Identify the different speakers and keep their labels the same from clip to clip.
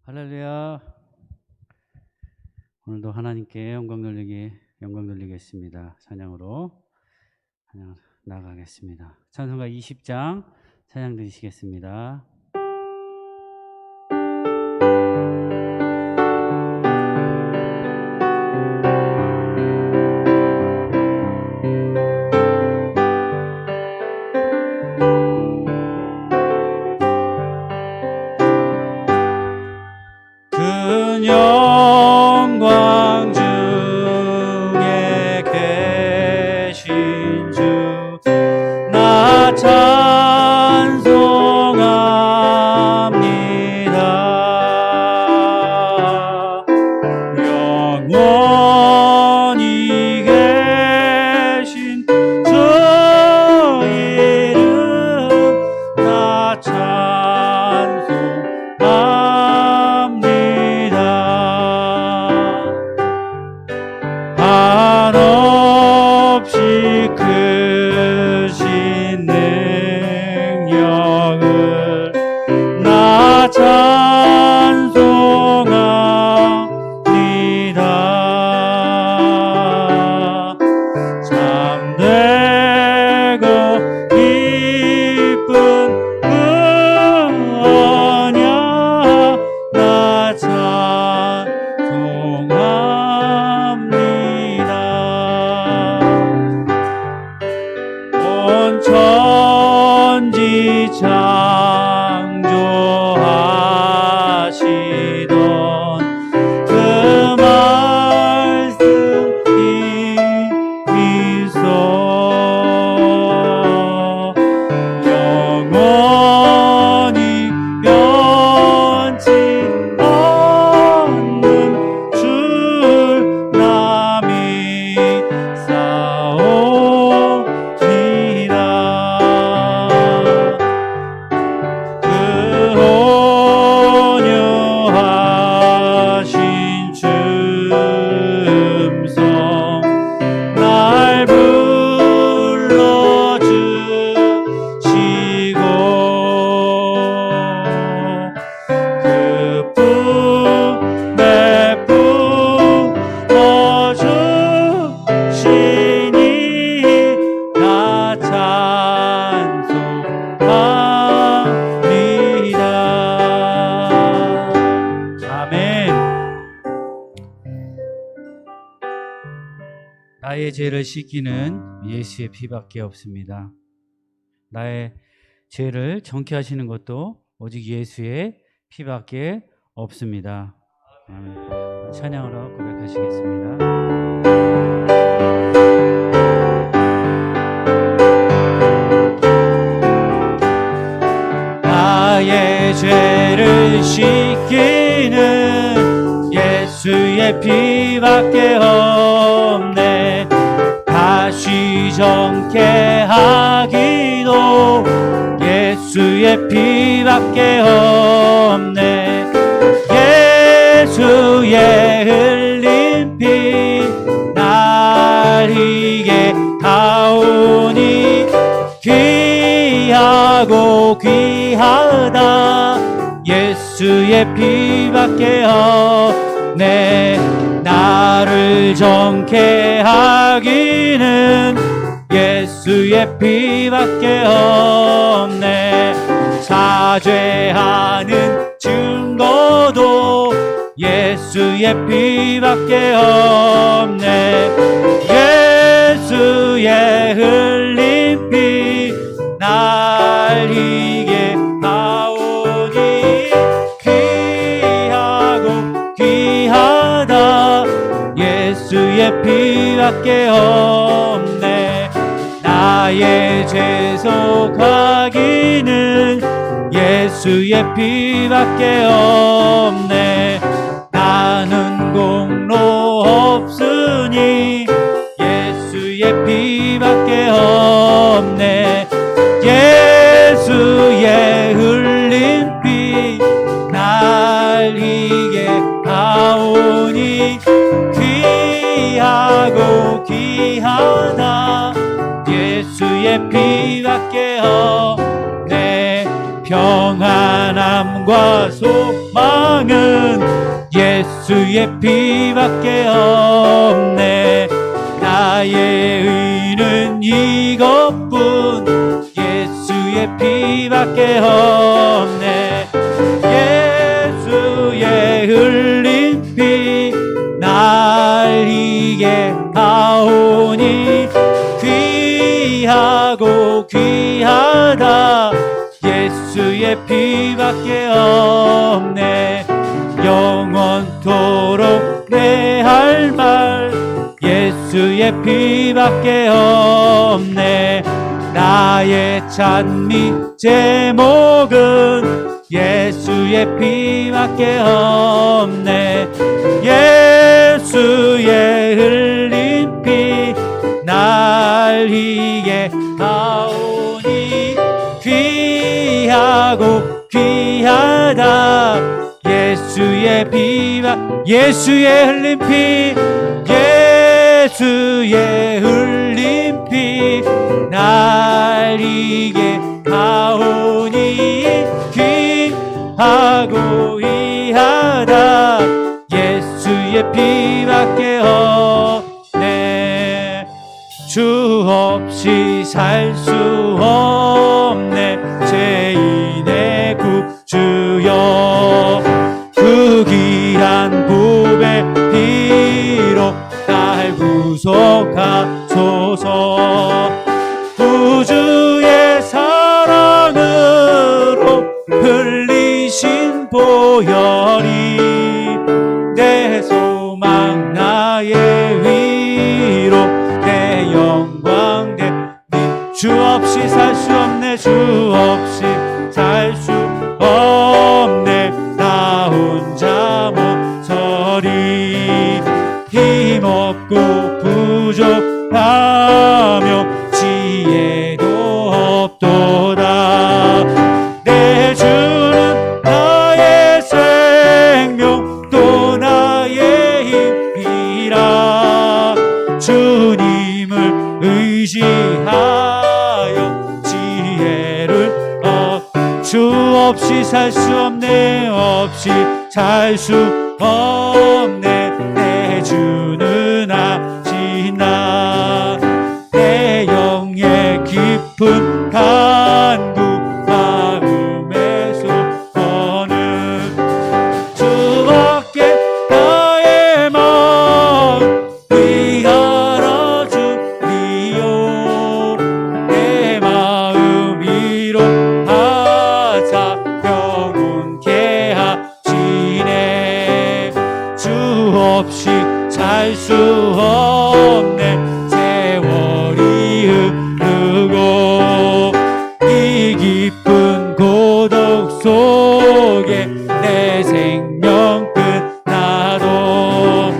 Speaker 1: 할렐루야. 오늘도 하나님께 영광 돌리겠습니다. 찬양으로 나아가겠습니다. 찬송가 20장 찬양 드리시겠습니다. 영광 중에 계신 주 나 찬송합니다. 영원히 계신 주 이름 나 한없이 크신 능력을 나 찬송합니다. 참되고 기쁜 언약 나 찬송합니다. 온 천지 창조하시던 그 말씀 이미소 영원히 변치 않는 줄 나 믿사옵니다. 그 온유하신 줌성 날 불러주시고 그 품에 품어주시니 나 찬송합니다. 아멘. 나의 죄를 씻기는 예수의 피밖에 없습니다. 나의 죄를 정케 하시는 것도 오직 예수의 피밖에 없습니다. 아멘. 찬양으로 고백하시겠습니다. 나의 죄를 씻기는 예수의 피밖에 없네. 다시 정케 하기도 예수의 피밖에 없네. 예수의 흘린 피 날 이게 가오니 귀하고 귀하다. 예수의 피밖에 없네. 나를 정케 하기는 예수의 피밖에 없네. 사죄하는 증거도 예수의 피밖에 없네. 예수의 흘린 피 날 이게 하오니 귀하고 귀하다. 예수의 피밖에 없네. 나의 죄 속하기는 예수의 피밖에 없네. 나는 공로 없으니 예수의 피밖에 없네. 예수의 흘린 피 날 이게 하오니 귀하고 귀하다. 예수의 피밖에 없네. 평안함과 소망은 예수의 피밖에 없네. 나의 의는 이것뿐, 예수의 피밖에 없네. 예수의 흘린 피 날 이게 하오니, 귀하고 귀하다 예수의 피밖에 없네. 영원토록 내 할 말 예수의 피밖에 없네. 나의 찬미 제목은 예수의 피밖에 없네. 예수의 흘린 피 날 이게 하오니, 귀하고 귀하다 예수의 피가, 예수의 흘린 피, 예수의 흘린 피 날 이게 하오니, 귀하고 귀하다 예수의 피밖에 없네. 주 없이 살 수 없네. 죄인의 구주여, 그 귀한 보배 피로 날 구속하소서. 구주의 사랑으로 흘리신 보혈이 내 소망 나의 위로 내 영광 내 주 없이 살 수 없네. 주 없이 살 수 없네. 나 혼자 못 서리. 힘없고 부족하며 지혜도 없도다. 내 주는 나의 생명 또 나의 힘이라. 주님을 의지하여 지혜를 주 없이 살 수 없네. 없이 살 수 없네. 내 주는 아시나. 내 영의 깊은 간구 마음의 소원은 주밖에 나의 마음 위하여 주리요. 내 마음 위로하사 영원케 하시네. 주 없이 살 수 없네. 세월이 흐르고 이 깊은 고독 속에 내 생명 끝나도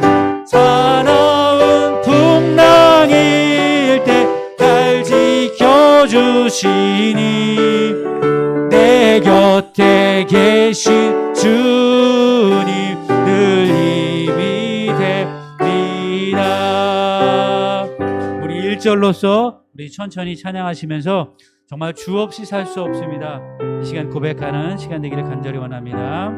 Speaker 1: 사나운 풍랑일 때 날 지켜주시니, 내 곁에 계신 주님 늘 힘이 됩니다. 우리 1절로서 우리 천천히 찬양하시면서 정말 주 없이 살 수 없습니다. 이 시간 고백하는 시간 되기를 간절히 원합니다.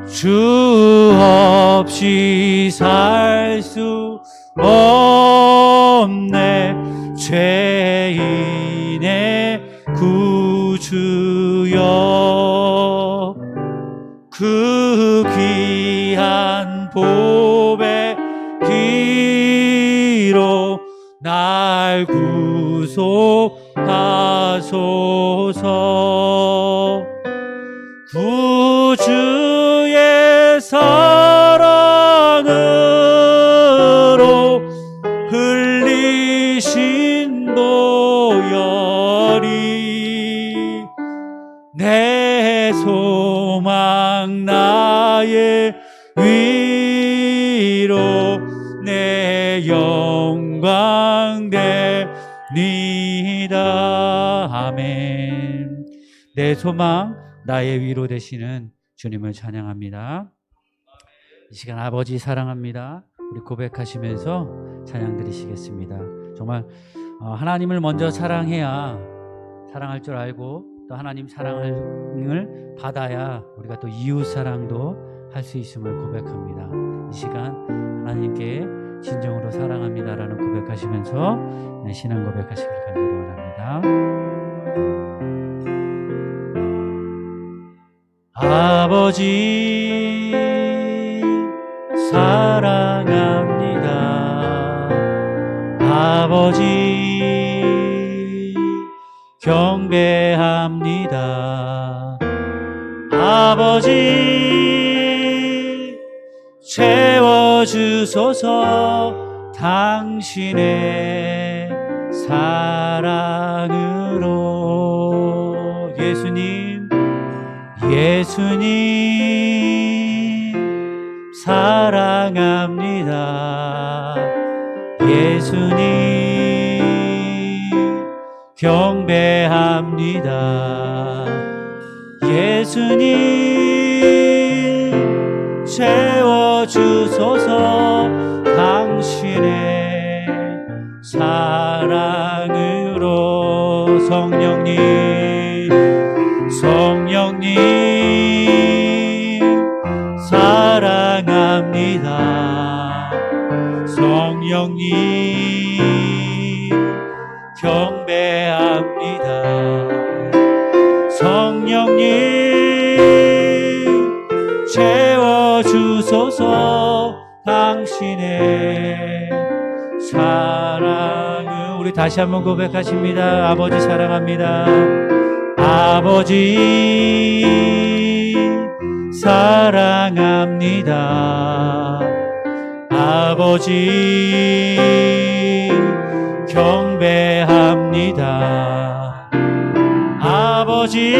Speaker 1: 주 없이 살 수 없네. 죄인의 구주여, 그 귀한 보배 피로 날 구속하소서. 구주의 사랑으로 흘리신 보혈이 내 소망 나의 위로 내 영광 됩니다. 아멘. 내 소망 나의 위로 되시는 주님을 찬양합니다. 이 시간 아버지 사랑합니다. 우리 고백하시면서 찬양 드리시겠습니다. 정말 하나님을 먼저 사랑해야 사랑할 줄 알고, 또 하나님 사랑을 받아야 우리가 또 이웃 사랑도 할 수 있음을 고백합니다. 이 시간 하나님께 진정으로 사랑합니다라는 고백하시면서 신앙 고백하시길 간절히 원합니다. 아버지 사랑합니다. 아버지 경배합니다. 아버지 채워주소서 당신의 사랑으로. 예수님 사랑합니다. 예수님 경배합니다. 예수님 채워주소서 당신의 사랑으로. 성령님 사랑합니다. 성령님 경배합니다. 성령님 채워주소서 당신의 사랑을. 우리 다시 한번 고백하십니다. 아버지 사랑합니다. 아버지 사랑합니다. 아버지 경배합니다. 아버지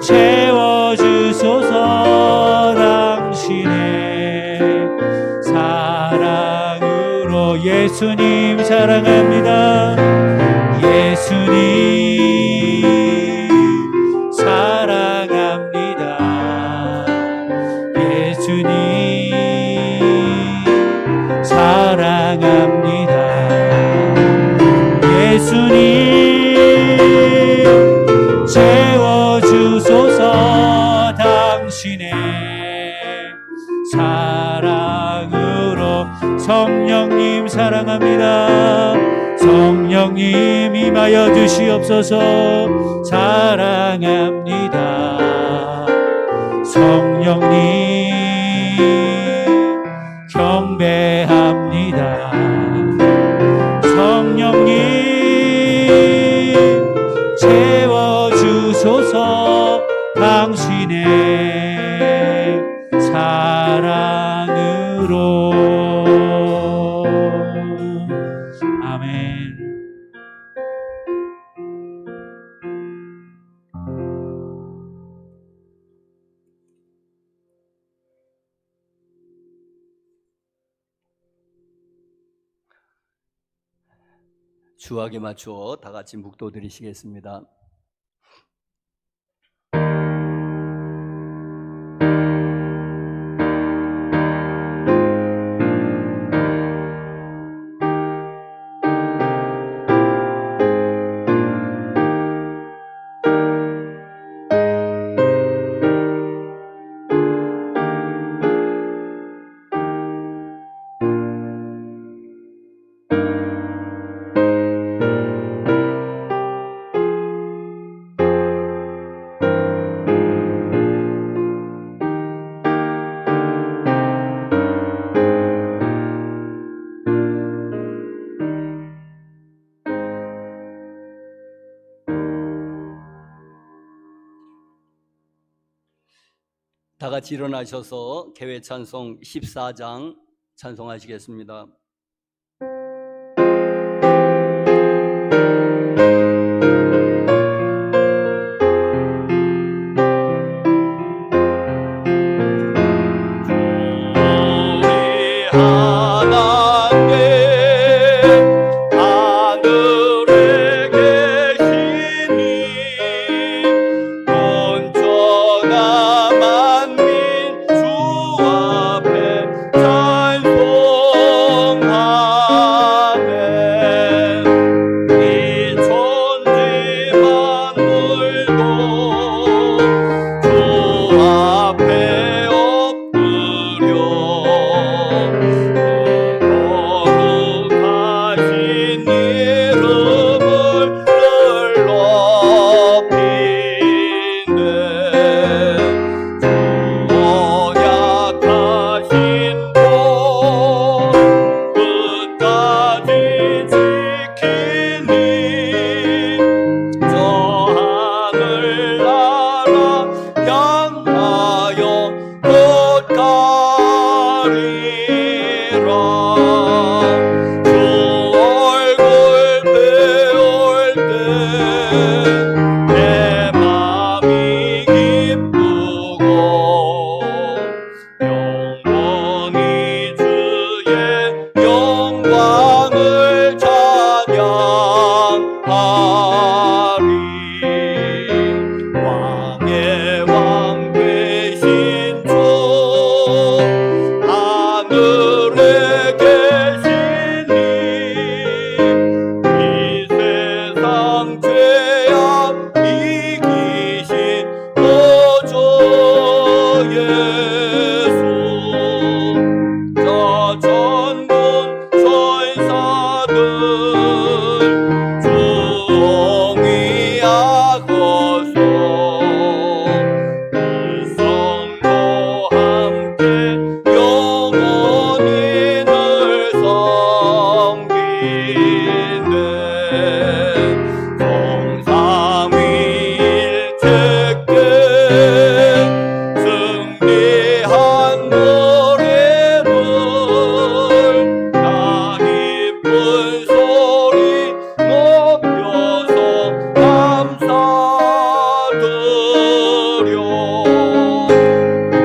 Speaker 1: 채워주소서 당신의 사랑으로. 예수님 사랑합니다. 예수님 사랑합니다. 예수님 사랑합니다. 예수님 채워주소서 당신의 사랑으로. 성령님 사랑합니다. 성령님 임하여 주시옵소서. 사랑합니다. 성령님 경배합니다. 성령님 채워주소서 당신의 사랑으로. 아멘.
Speaker 2: 주악에 맞추어 다 같이 묵도 드리시겠습니다. 다 같이 일어나셔서 개회 찬송 14장 찬송하시겠습니다.
Speaker 3: 찬송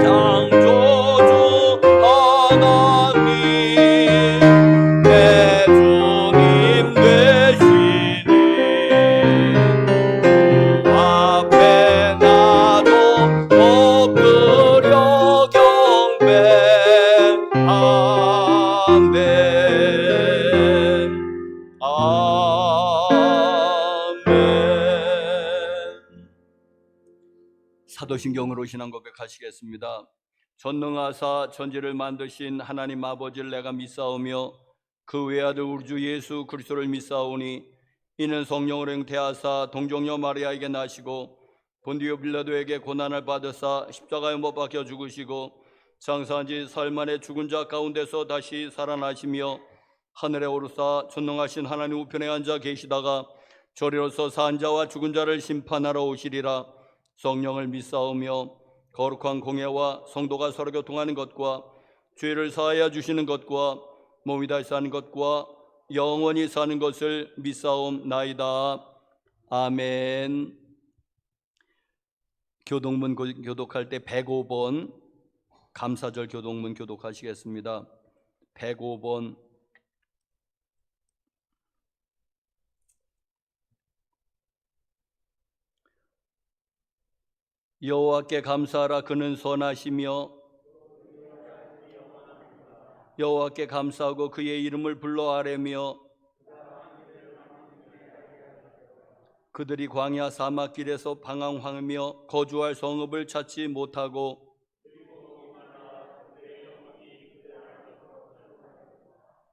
Speaker 2: 창조주 하나님 내 주님 되시니 주 앞에 나도 엎드려 경배하네. 아멘. 사도신경으로 신앙 고백하시겠습니다. 전능하사 천지를 만드신 하나님 아버지를 내가 믿사오며 그 외아들 우리 주 예수 그리스도를 믿사오니 이는 성령으로 잉태하사 동정녀 마리아에게 나시고 본디오 빌라도에게 고난을 받으사 십자가에 못 박혀 죽으시고 장사한 지 사흘 만에 죽은 자 가운데서 다시 살아나시며 하늘에 오르사 전능하신 하나님 우편에 앉아 계시다가 저리로서 산 자와 죽은 자를 심판하러 오시리라. 성령을 믿사오며 거룩한 공예와 성도가 서로 교통하는 것과 죄를 사하여 주시는 것과 몸이 다시 사는 것과 영원히 사는 것을 믿사옵나이다. 아멘. 교동문 교독할 때 105번 감사절 교동문 교독하시겠습니다. 105번. 여호와께 감사하라. 그는 선하시며 여호와께 감사하고 그의 이름을 불러 아뢰며 그들이 광야 사막길에서 방황하며 거주할 성읍을 찾지 못하고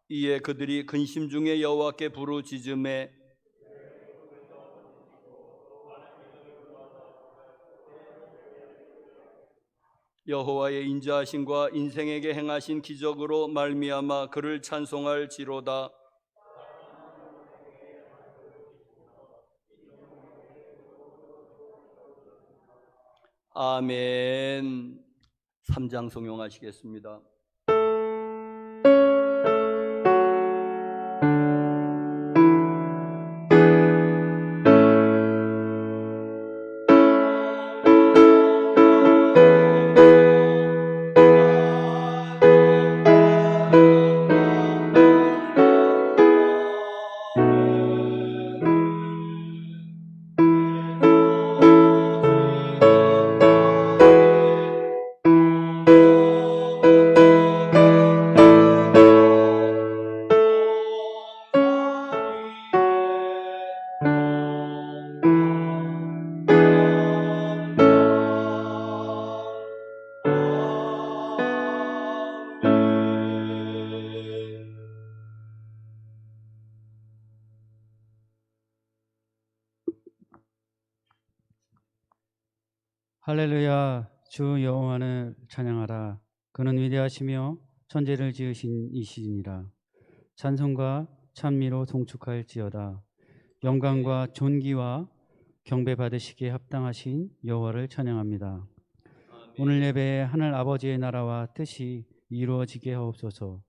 Speaker 2: 이에 그들이 근심 중에 여호와께 부르짖음에 여호와의 인자하심과 인생에게 행하신 기적으로 말미암아 그를 찬송할지로다. 아멘. 3장 송용하시겠습니다.
Speaker 1: 할렐루야. 주 여호와를 찬양하라. 그는 위대하시며 천지를 지으신 이시니라. 찬송과 찬미로 송축할지어다. 영광과 존귀와 경배 받으시기에 합당하신 여호와를 찬양합니다. 오늘 예배에 하늘 아버지의 나라와 뜻이 이루어지게 하옵소서.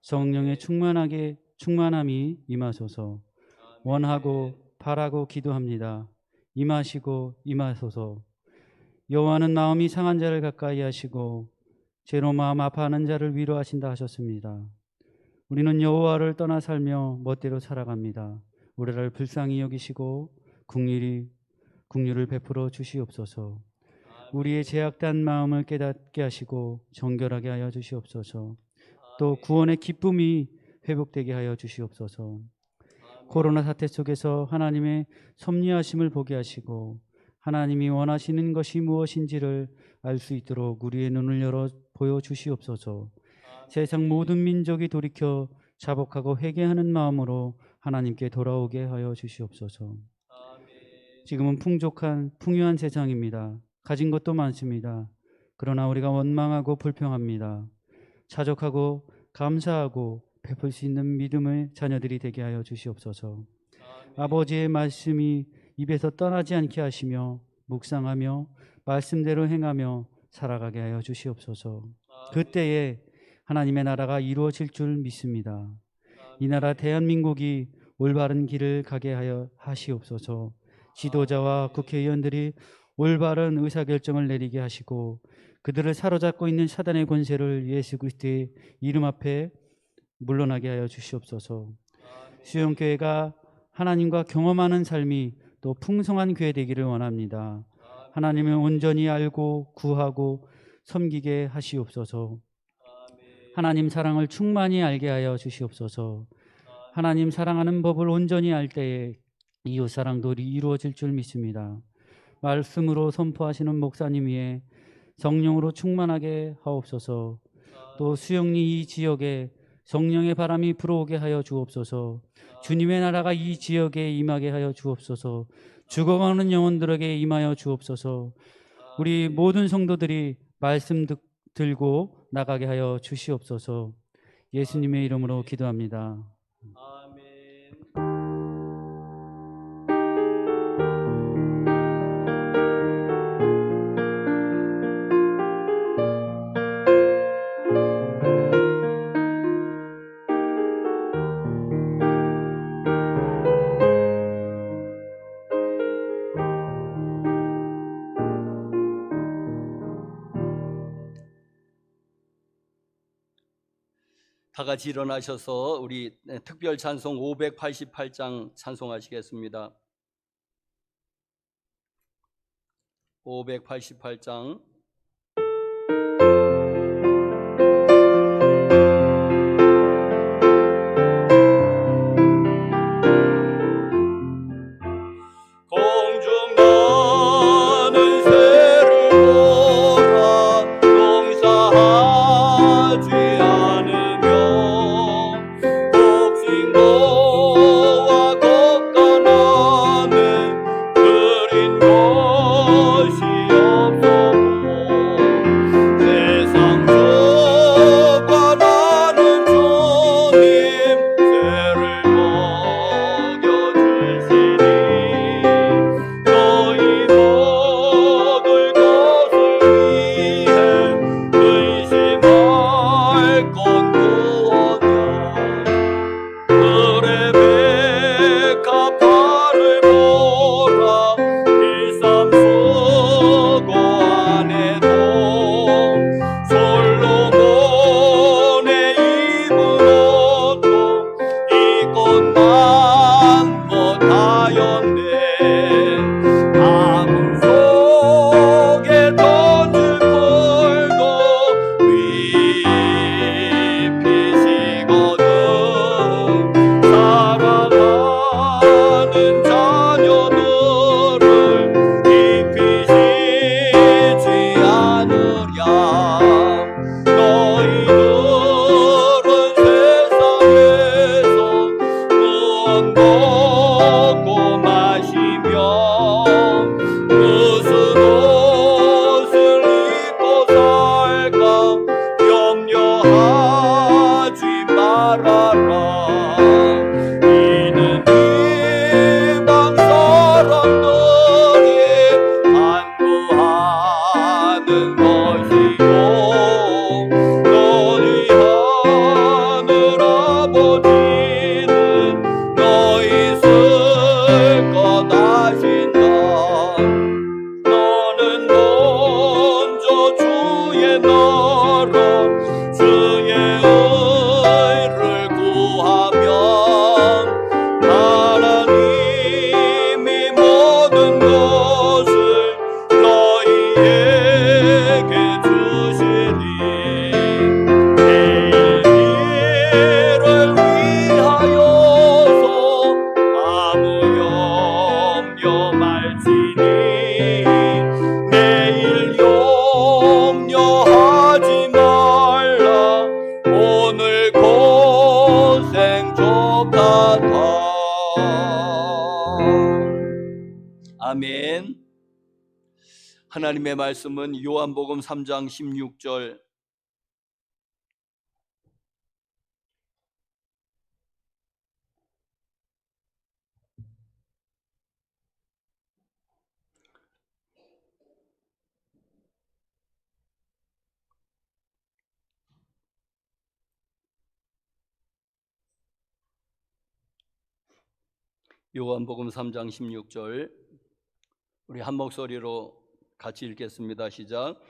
Speaker 1: 성령의 충만함이 임하소서. 원하고 바라고 기도합니다. 임하시고 임하소서. 여호와는 마음이 상한 자를 가까이 하시고 죄로 마음 아파하는 자를 위로하신다 하셨습니다. 우리는 여호와를 떠나 살며 멋대로 살아갑니다. 우리를 불쌍히 여기시고 긍휼을 베풀어 주시옵소서. 우리의 죄악된 마음을 깨닫게 하시고 정결하게 하여 주시옵소서. 또 구원의 기쁨이 회복되게 하여 주시옵소서. 코로나 사태 속에서 하나님의 섭리하심을 보게 하시고 하나님이 원하시는 것이 무엇인지를 알 수 있도록 우리의 눈을 열어 보여주시옵소서. 세상 모든 민족이 돌이켜 자복하고 회개하는 마음으로 하나님께 돌아오게 하여 주시옵소서. 지금은 풍요한 세상입니다. 가진 것도 많습니다. 그러나 우리가 원망하고 불평합니다. 자족하고 감사하고 베풀 수 있는 믿음의 자녀들이 되게 하여 주시옵소서. 아버지의 말씀이 입에서 떠나지 않게 하시며 묵상하며 말씀대로 행하며 살아가게 하여 주시옵소서. 그때에 하나님의 나라가 이루어질 줄 믿습니다. 이 나라 대한민국이 올바른 길을 가게 하여 하시옵소서. 지도자와 국회의원들이 올바른 의사결정을 내리게 하시고 그들을 사로잡고 있는 사단의 권세를 예수 그리스도의 이름 앞에 물러나게 하여 주시옵소서. 수영교회가 하나님과 경험하는 삶이 또 풍성한 교회 되기를 원합니다. 하나님을 온전히 알고 구하고 섬기게 하시옵소서. 하나님 사랑을 충만히 알게 하여 주시옵소서. 하나님 사랑하는 법을 온전히 알 때에 이웃 사랑도 이루어질 줄 믿습니다. 말씀으로 선포하시는 목사님 위에 성령으로 충만하게 하옵소서. 또 수영리 이 지역에 성령의 바람이 불어오게 하여 주옵소서. 주님의 나라가 이 지역에 임하게 하여 주옵소서. 죽어가는 영혼들에게 임하여 주옵소서. 우리 모든 성도들이 말씀 들고 나가게 하여 주시옵소서. 예수님의 이름으로 기도합니다.
Speaker 2: 다 같이 일어나셔서 우리 특별 찬송 588장 찬송하시겠습니다. 588장. 공중 나는 새를 보라 농사하지 않으며 복싱거와 걷가나는 그린 것이 없어도 세상 주관하는 주님 새를 먹여주시니 너희 먹을 것을 위해 근심할 건 무엇이냐. 그레베카 팔을 보라 비쌈 수고 안 해도 솔로몬의 입은 옷도 이것만 못하였네. 아무 속에 던질 걸도 위피시거든 사랑하는 자녀들을 입히시지 않으랴. 너희들은 세상에서 무엇 먹고 마시며 무슨 옷을 입고 살까 염려하지 말아라. 이는 이방 사람들이 간구하는 것이요 너희 하늘 아버지는 너희 쓸 것 아신다. 너는 먼저 주의 나라 주의 의를 구하면 하나님이 모든 것을 너희에게 주시리. 내일 일을 위하여서 아무 염려 말지니 내일 염려하지 말라. 오늘 고생 족하다. 아멘. 하나님의 말씀은 요한복음 3장 16절. 요한복음 3장 16절 우리 한 목소리로 같이 읽겠습니다. 시작.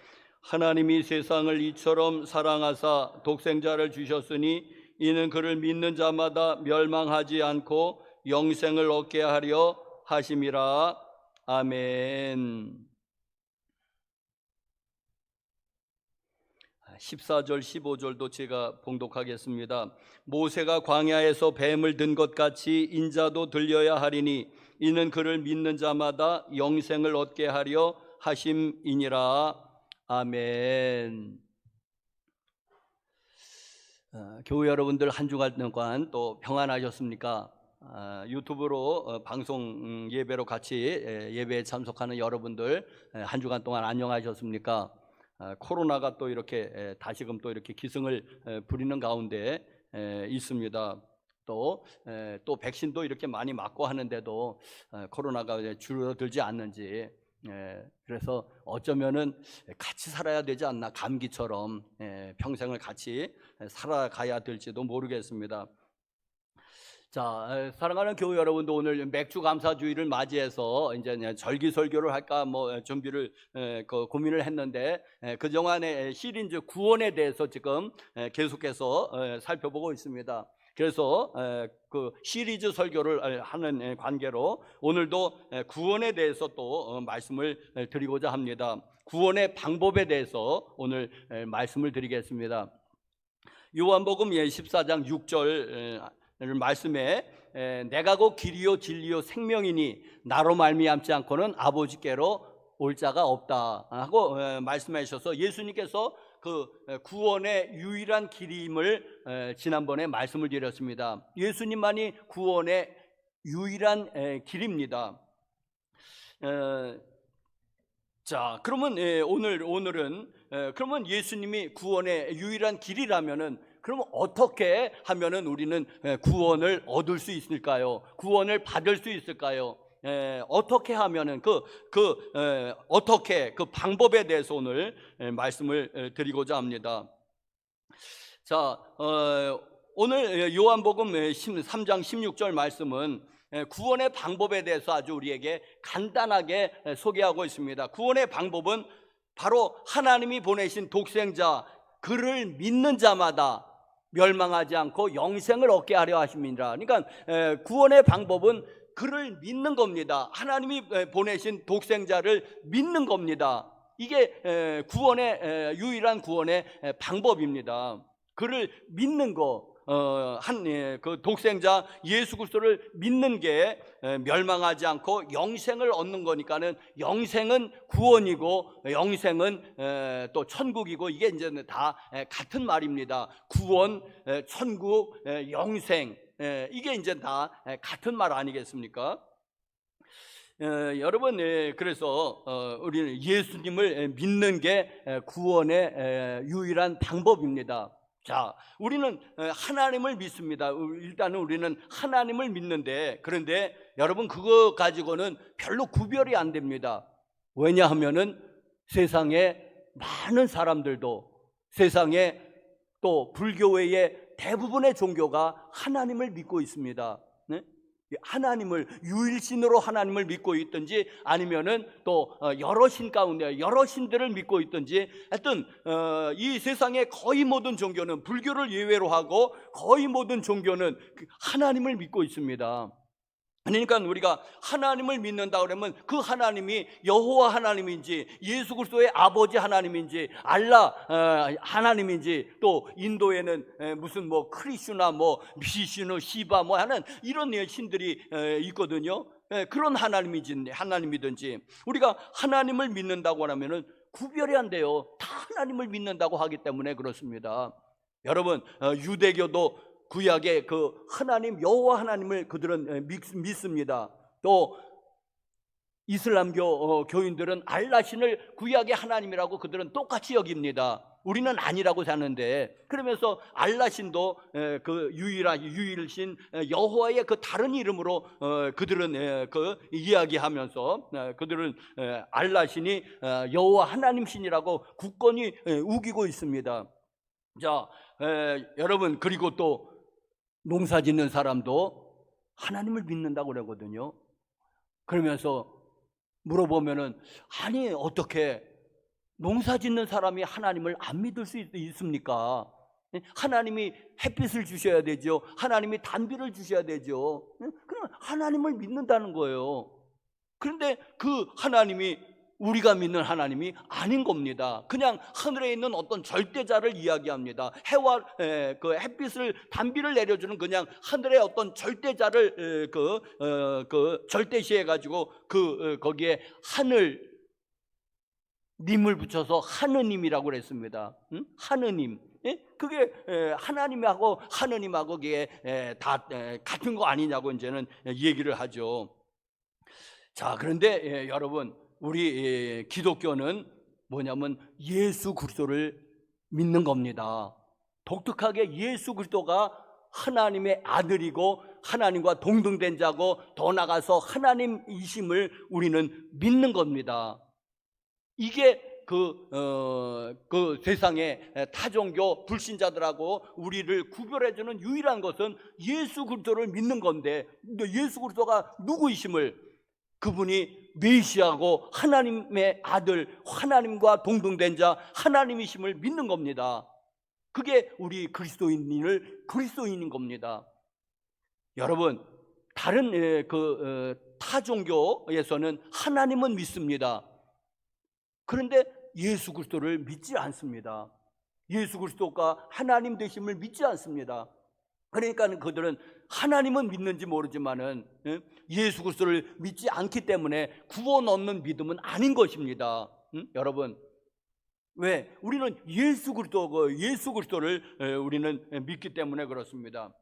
Speaker 2: 하나님이 세상을 이처럼 사랑하사 독생자를 주셨으니 이는 그를 믿는 자마다 멸망하지 않고 영생을 얻게 하려 하심이라. 아멘. 14절 15절도 제가 봉독하겠습니다. 모세가 광야에서 뱀을 든 것 같이 인자도 들려야 하리니 이는 그를 믿는 자마다 영생을 얻게 하려 하심이니라. 아멘. 교회 여러분들 한 주간 동안 또 평안하셨습니까? 유튜브로 방송 예배로 같이 예배에 참석하는 여러분들 한 주간 동안 안녕하셨습니까? 코로나가 또 이렇게 다시금 또 이렇게 기승을 부리는 가운데 있습니다. 또 백신도 이렇게 많이 맞고 하는데도 코로나가 줄어들지 않는지, 그래서 어쩌면은 같이 살아야 되지 않나, 감기처럼 평생을 같이 살아가야 될지도 모르겠습니다. 자, 사랑하는 교회 여러분도 오늘 맥주 감사주의를 맞이해서 이제 절기 설교를 할까 준비를 고민을 했는데, 그동안의 시리즈 구원에 대해서 지금 계속해서 살펴보고 있습니다. 그래서 그 시리즈 설교를 하는 관계로 오늘도 구원에 대해서 또 말씀을 드리고자 합니다. 구원의 방법에 대해서 오늘 말씀을 드리겠습니다. 요한복음 14장 6절 말씀에 내가 곧 길이요 진리요 생명이니 나로 말미암지 않고는 아버지께로 올 자가 없다 하고 말씀해 주셔서, 예수님께서 그 구원의 유일한 길임을 지난번에 말씀을 드렸습니다. 예수님만이 구원의 유일한 길입니다. 자, 그러면 오늘은 그러면 예수님이 구원의 유일한 길이라면은, 그러면 어떻게 하면은 우리는 구원을 얻을 수 있을까요? 구원을 받을 수 있을까요? 어떻게 하면은 어떻게 그 방법에 대해서 오늘 말씀을 드리고자 합니다. 자, 오늘 요한복음 3장 16절 말씀은 구원의 방법에 대해서 아주 우리에게 간단하게 소개하고 있습니다. 구원의 방법은 바로 하나님이 보내신 독생자 그를 믿는 자마다 멸망하지 않고 영생을 얻게 하려 하십니다. 그러니까 구원의 방법은 그를 믿는 겁니다. 하나님이 보내신 독생자를 믿는 겁니다. 이게 구원의 유일한 구원의 방법입니다. 그를 믿는 거, 그 독생자 예수 그리스도를 믿는 게 멸망하지 않고 영생을 얻는 거니까는, 영생은 구원이고 영생은 또 천국이고, 이게 이제 다 같은 말입니다. 구원, 천국, 영생, 이게 이제 다 같은 말 아니겠습니까? 여러분, 그래서 우리는 예수님을 믿는 게 구원의 유일한 방법입니다. 자, 우리는 하나님을 믿습니다. 일단은 우리는 하나님을 믿는데, 그런데 여러분 그거 가지고는 별로 구별이 안 됩니다. 왜냐하면은 세상에 많은 사람들도, 세상에 또 불교회의 대부분의 종교가 하나님을 믿고 있습니다. 네? 하나님을 유일신으로 하나님을 믿고 있든지, 아니면은 또 여러 신 가운데 여러 신들을 믿고 있든지, 하여튼 이 세상의 거의 모든 종교는, 불교를 예외로 하고 거의 모든 종교는 하나님을 믿고 있습니다. 그러니까 우리가 하나님을 믿는다 그러면 그 하나님이 여호와 하나님인지, 예수 그리스도의 아버지 하나님인지, 알라 하나님인지, 또 인도에는 무슨 크리슈나 비시누 시바 하는 이런 신들이 있거든요. 그런 하나님이든지 우리가 하나님을 믿는다고 하면은 구별이 안 돼요. 다 하나님을 믿는다고 하기 때문에 그렇습니다. 여러분, 유대교도 구약의 그 하나님, 여호와 하나님을 그들은 믿습니다. 또 이슬람교 교인들은 알라신을 구약의 하나님이라고 그들은 똑같이 여깁니다. 우리는 아니라고 하는데, 그러면서 알라신도 그 유일신 여호와의 그 다른 이름으로 그들은 그 이야기하면서 그들은 알라신이 여호와 하나님신이라고 굳건히 우기고 있습니다. 자, 여러분, 그리고 또 농사 짓는 사람도 하나님을 믿는다고 그러거든요. 그러면서 물어보면은 아니 어떻게 농사 짓는 사람이 하나님을 안 믿을 수 있습니까? 하나님이 햇빛을 주셔야 되죠. 하나님이 단비를 주셔야 되죠. 그럼 하나님을 믿는다는 거예요. 그런데 그 하나님이 우리가 믿는 하나님이 아닌 겁니다. 그냥 하늘에 있는 어떤 절대자를 이야기합니다. 해와 그 햇빛을 단비를 내려주는 그냥 하늘의 어떤 절대자를 그 절대시해 가지고 거기에 하늘 님을 붙여서 하느님이라고 그랬습니다. 하느님. 그게 하나님하고 하느님하고 그게 다 같은 거 아니냐고 이제는 얘기를 하죠. 자, 그런데 여러분, 우리 기독교는 뭐냐면 예수 그리스도를 믿는 겁니다. 독특하게 예수 그리스도가 하나님의 아들이고 하나님과 동등된 자고 더 나아가서 하나님이심을 우리는 믿는 겁니다. 이게 그 세상의 타종교 불신자들하고 우리를 구별해주는 유일한 것은 예수 그리스도를 믿는 건데, 예수 그리스도가 누구이심을, 그분이 메시아고 하나님의 아들, 하나님과 동등된 자, 하나님이심을 믿는 겁니다. 그게 우리 그리스도인인 겁니다. 여러분, 다른 타종교에서는 하나님은 믿습니다. 그런데 예수 그리스도를 믿지 않습니다. 예수 그리스도가 하나님 되심을 믿지 않습니다. 그러니까 그들은 하나님은 믿는지 모르지만은 예수 그리스도를 믿지 않기 때문에 구원 얻는 믿음은 아닌 것입니다. 여러분, 왜? 우리는 예수 그리스도를 우리는 믿기 때문에 그렇습니다.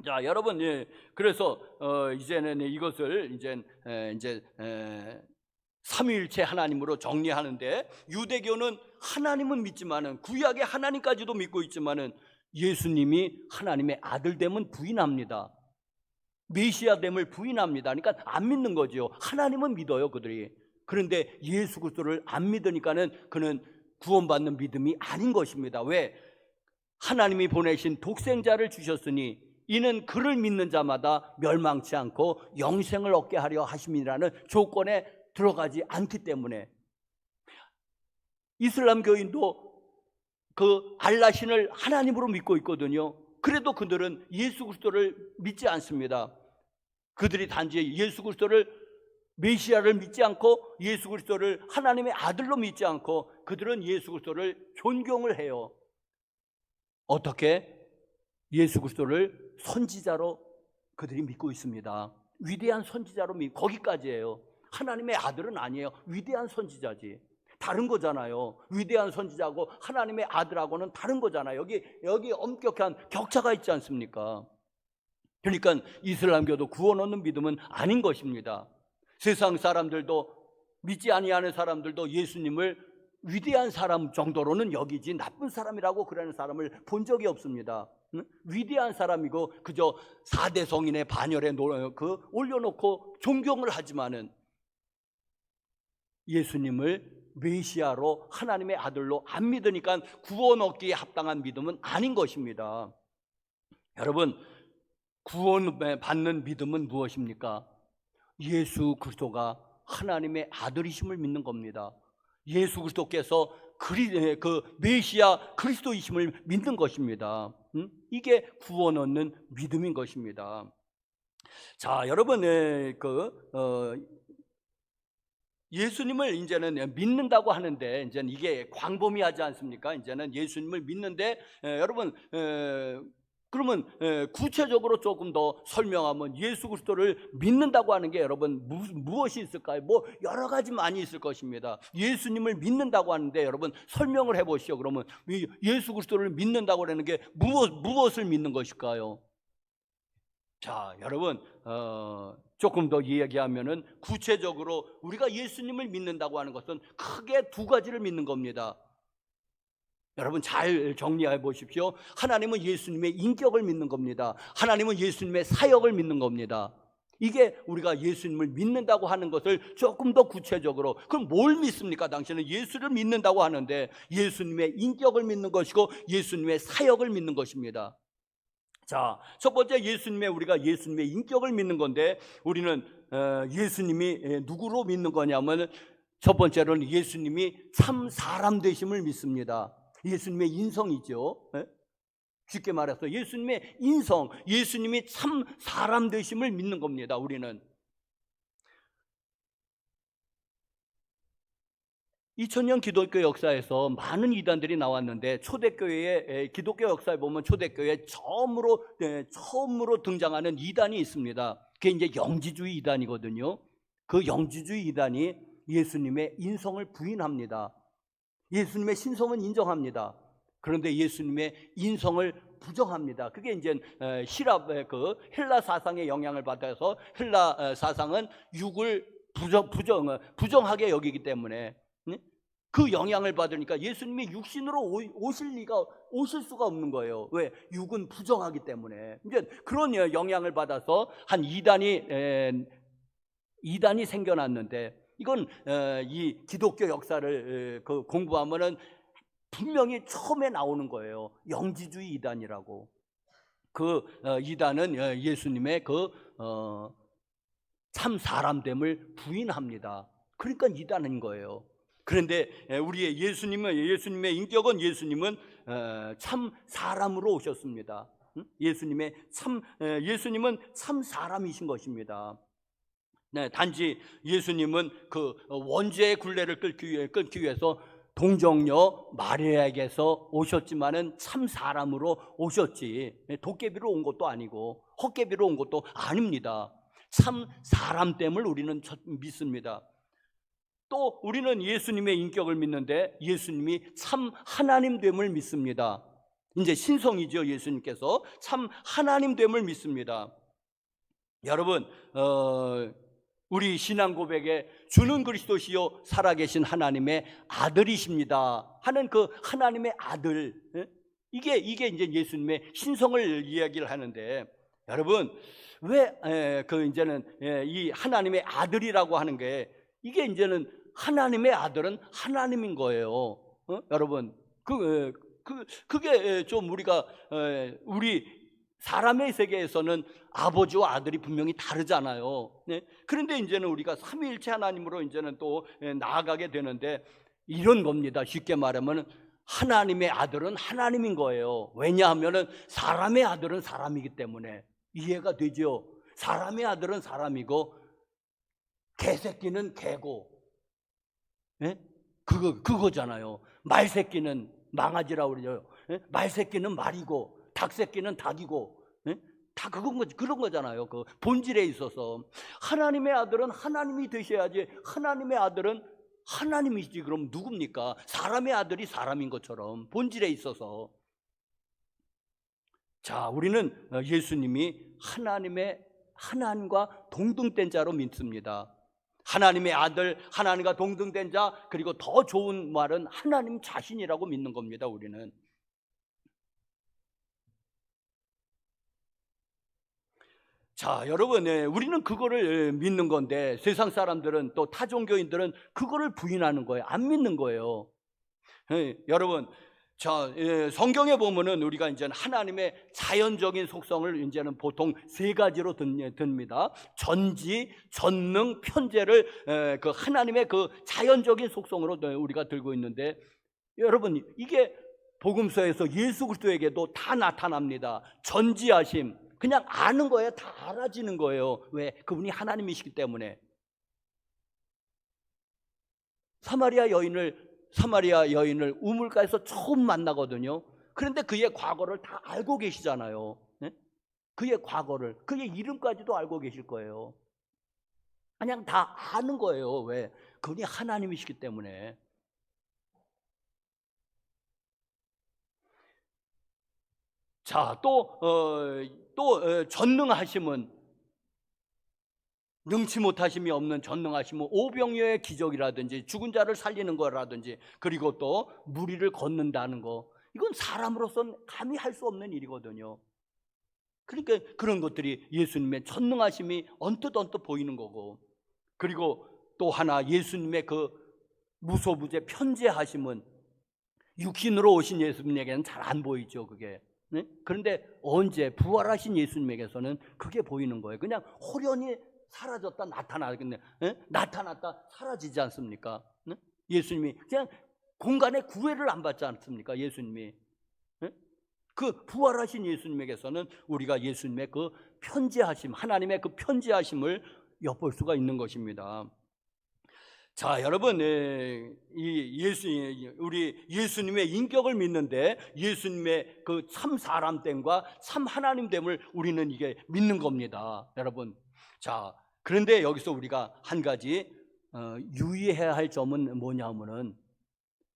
Speaker 2: 자, 여러분, 그래서 이제는 이것을 이제 삼위일체 하나님으로 정리하는데, 유대교는 하나님은 믿지만은 구약의 하나님까지도 믿고 있지만은 예수님이 하나님의 아들됨은 부인합니다. 메시아됨을 부인합니다. 그러니까 안 믿는 거죠. 하나님은 믿어요, 그들이. 그런데 예수 그리스도를 안 믿으니까는 그는 구원받는 믿음이 아닌 것입니다. 왜? 하나님이 보내신 독생자를 주셨으니 이는 그를 믿는 자마다 멸망치 않고 영생을 얻게 하려 하심이라는 조건에 들어가지 않기 때문에. 이슬람교인도 그 알라신을 하나님으로 믿고 있거든요. 그래도 그들은 예수 그리스도를 믿지 않습니다. 그들이 단지 예수 그리스도를 메시아를 믿지 않고 예수 그리스도를 하나님의 아들로 믿지 않고 그들은 예수 그리스도를 존경을 해요. 어떻게? 예수 그리스도를 선지자로 그들이 믿고 있습니다. 위대한 선지자로 거기까지예요. 하나님의 아들은 아니에요. 위대한 선지자지. 다른 거잖아요. 위대한 선지자고 하나님의 아들하고는 다른 거잖아요. 여기 엄격한 격차가 있지 않습니까? 그러니까 이슬람교도 구원 얻는 믿음은 아닌 것입니다. 세상 사람들도, 믿지 아니하는 사람들도 예수님을 위대한 사람 정도로는 여기지 나쁜 사람이라고 그러는 사람을 본 적이 없습니다. 위대한 사람이고 그저 4대 성인의 반열에 올려놓고 존경을 하지만은 예수님을 메시아로 하나님의 아들로 안 믿으니까 구원 얻기에 합당한 믿음은 아닌 것입니다. 여러분, 구원 받는 믿음은 무엇입니까? 예수 그리스도가 하나님의 아들이심을 믿는 겁니다. 예수 그리스도께서 그 메시아 그리스도이심을 믿는 것입니다. 이게 구원 얻는 믿음인 것입니다. 자, 여러분, 예수님을 이제는 믿는다고 하는데, 이제는 이게 광범위하지 않습니까? 이제는 예수님을 믿는데, 여러분, 그러면 구체적으로 조금 더 설명하면 예수 그리스도를 믿는다고 하는 게 여러분 무엇이 있을까요? 뭐 여러 가지 많이 있을 것입니다. 예수님을 믿는다고 하는데 여러분 설명을 해보시죠. 그러면 예수 그리스도를 믿는다고 하는 게 무엇을 믿는 것일까요? 자, 여러분, 조금 더 이야기하면은 구체적으로 우리가 예수님을 믿는다고 하는 것은 크게 두 가지를 믿는 겁니다. 여러분 잘 정리해 보십시오. 하나님은 예수님의 인격을 믿는 겁니다. 하나님은 예수님의 사역을 믿는 겁니다. 이게 우리가 예수님을 믿는다고 하는 것을 조금 더 구체적으로, 그럼 뭘 믿습니까? 당신은 예수를 믿는다고 하는데 예수님의 인격을 믿는 것이고 예수님의 사역을 믿는 것입니다. 자, 첫 번째 우리가 예수님의 인격을 믿는 건데, 우리는 예수님이 누구로 믿는 거냐면 첫 번째로는 예수님이 참 사람 되심을 믿습니다. 예수님의 인성이죠. 쉽게 말해서 예수님의 인성, 예수님이 참 사람 되심을 믿는 겁니다. 우리는 2000년 기독교 역사에서 많은 이단들이 나왔는데 초대교회의 기독교 역사에 보면 초대교회에 처음으로 등장하는 이단이 있습니다. 그게 이제 영지주의 이단이거든요. 그 영지주의 이단이 예수님의 인성을 부인합니다. 예수님의 신성은 인정합니다. 그런데 예수님의 인성을 부정합니다. 그게 이제希腊의 그 헬라 사상의 영향을 받아서 헬라 사상은 육을 부정하게 여기기 때문에 그 영향을 받으니까 예수님이 육신으로 오실 수가 없는 거예요. 왜? 육은 부정하기 때문에. 이제 그런 영향을 받아서 한 이단이 생겨났는데 이건 이 기독교 역사를 공부하면은 분명히 처음에 나오는 거예요. 영지주의 이단이라고. 그 이단은 예수님의 참 사람됨을 부인합니다. 그러니까 이단인 거예요. 그런데 우리의 예수님의 인격은 예수님은 참 사람으로 오셨습니다. 예수님은 참 사람이신 것입니다. 네, 단지 예수님은 그 원죄의 굴레를 끊기 위해서 동정녀 마리아에게서 오셨지만은 참 사람으로 오셨지 도깨비로 온 것도 아니고 헛개비로 온 것도 아닙니다. 참 사람됨을 우리는 믿습니다. 또 우리는 예수님의 인격을 믿는데 예수님이 참 하나님됨을 믿습니다. 이제 신성이죠. 예수님께서 참 하나님됨을 믿습니다. 여러분 우리 신앙 고백에 주는 그리스도시요 살아계신 하나님의 아들이십니다 하는 그 하나님의 아들, 이게 이제 예수님의 신성을 이야기를 하는데, 여러분 왜 이제는 이 하나님의 아들이라고 하는 게, 이게 이제는 하나님의 아들은 하나님인 거예요. 여러분 그게 좀 우리 사람의 세계에서는 아버지와 아들이 분명히 다르잖아요. 네? 그런데 이제는 우리가 삼위일체 하나님으로 이제는 또 나아가게 되는데 이런 겁니다. 쉽게 말하면 하나님의 아들은 하나님인 거예요. 왜냐하면 사람의 아들은 사람이기 때문에. 이해가 되죠? 사람의 아들은 사람이고 개새끼는 개고, 네? 그거잖아요. 말새끼는 망아지라고 그러죠. 네? 말새끼는 말이고 닭새끼는 닭이고, 다 그런 거잖아요. 그 본질에 있어서 하나님의 아들은 하나님이 되셔야지. 하나님의 아들은 하나님이지. 그럼 누굽니까? 사람의 아들이 사람인 것처럼 본질에 있어서. 자, 우리는 예수님이 하나님과 동등된 자로 믿습니다. 하나님의 아들, 하나님과 동등된 자, 그리고 더 좋은 말은 하나님 자신이라고 믿는 겁니다. 우리는. 자, 여러분, 우리는 그거를 믿는 건데 세상 사람들은, 또 타종교인들은 그거를 부인하는 거예요. 안 믿는 거예요. 여러분, 자, 성경에 보면은 우리가 이제 하나님의 자연적인 속성을 이제는 보통 세 가지로 듭니다. 전지, 전능, 편재를 그 하나님의 그 자연적인 속성으로 우리가 들고 있는데, 여러분 이게 복음서에서 예수 그리스도에게도 다 나타납니다. 전지하심, 그냥 아는 거예요. 다 알아지는 거예요. 왜? 그분이 하나님이시기 때문에. 사마리아 여인을 우물가에서 처음 만나거든요. 그런데 그의 과거를 다 알고 계시잖아요. 네? 그의 과거를, 그의 이름까지도 알고 계실 거예요. 그냥 다 아는 거예요. 왜? 그분이 하나님이시기 때문에. 자, 또 전능하심은, 능치 못하심이 없는 전능하심은 오병이어의 기적이라든지 죽은 자를 살리는 거라든지, 그리고 또 무리를 걷는다는 거, 이건 사람으로서는 감히 할 수 없는 일이거든요. 그러니까 그런 것들이 예수님의 전능하심이 언뜻 보이는 거고, 그리고 또 하나 예수님의 그 무소부재 편재하심은 육신으로 오신 예수님에게는 잘 안 보이죠. 그게. 네? 그런데 언제 부활하신 예수님에게서는 그게 보이는 거예요. 그냥 호련히 사라졌다 나타나겠네. 나타났다 사라지지 않습니까? 예수님이 그냥 공간에 구애를 안 받지 않습니까? 예수님이. 그 부활하신 예수님에게서는 우리가 예수님의 그 편지하심, 하나님의 그 편지하심을 엿볼 수가 있는 것입니다. 자, 여러분, 우리 예수님의 인격을 믿는데 예수님의 그 참 사람됨과 참 하나님됨을 우리는 이게 믿는 겁니다, 여러분. 자, 그런데 여기서 우리가 한 가지 유의해야 할 점은 뭐냐면은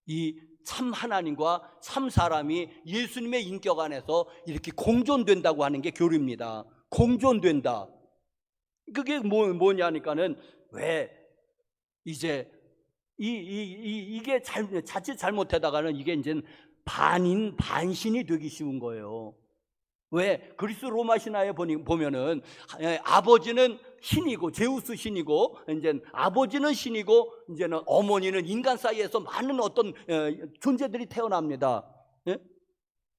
Speaker 2: 이 참 하나님과 참 사람이 예수님의 인격 안에서 이렇게 공존된다고 하는 게 교리입니다. 공존된다. 그게 뭐냐니까는 왜 이제 이게 자칫 잘못하다가는 이게 이제 반인 반신이 되기 쉬운 거예요. 왜? 그리스 로마 신화에 보면은 아버지는 신이고 제우스 신이고 이제 아버지는 신이고 이제는 어머니는 인간 사이에서 많은 어떤 존재들이 태어납니다. 예?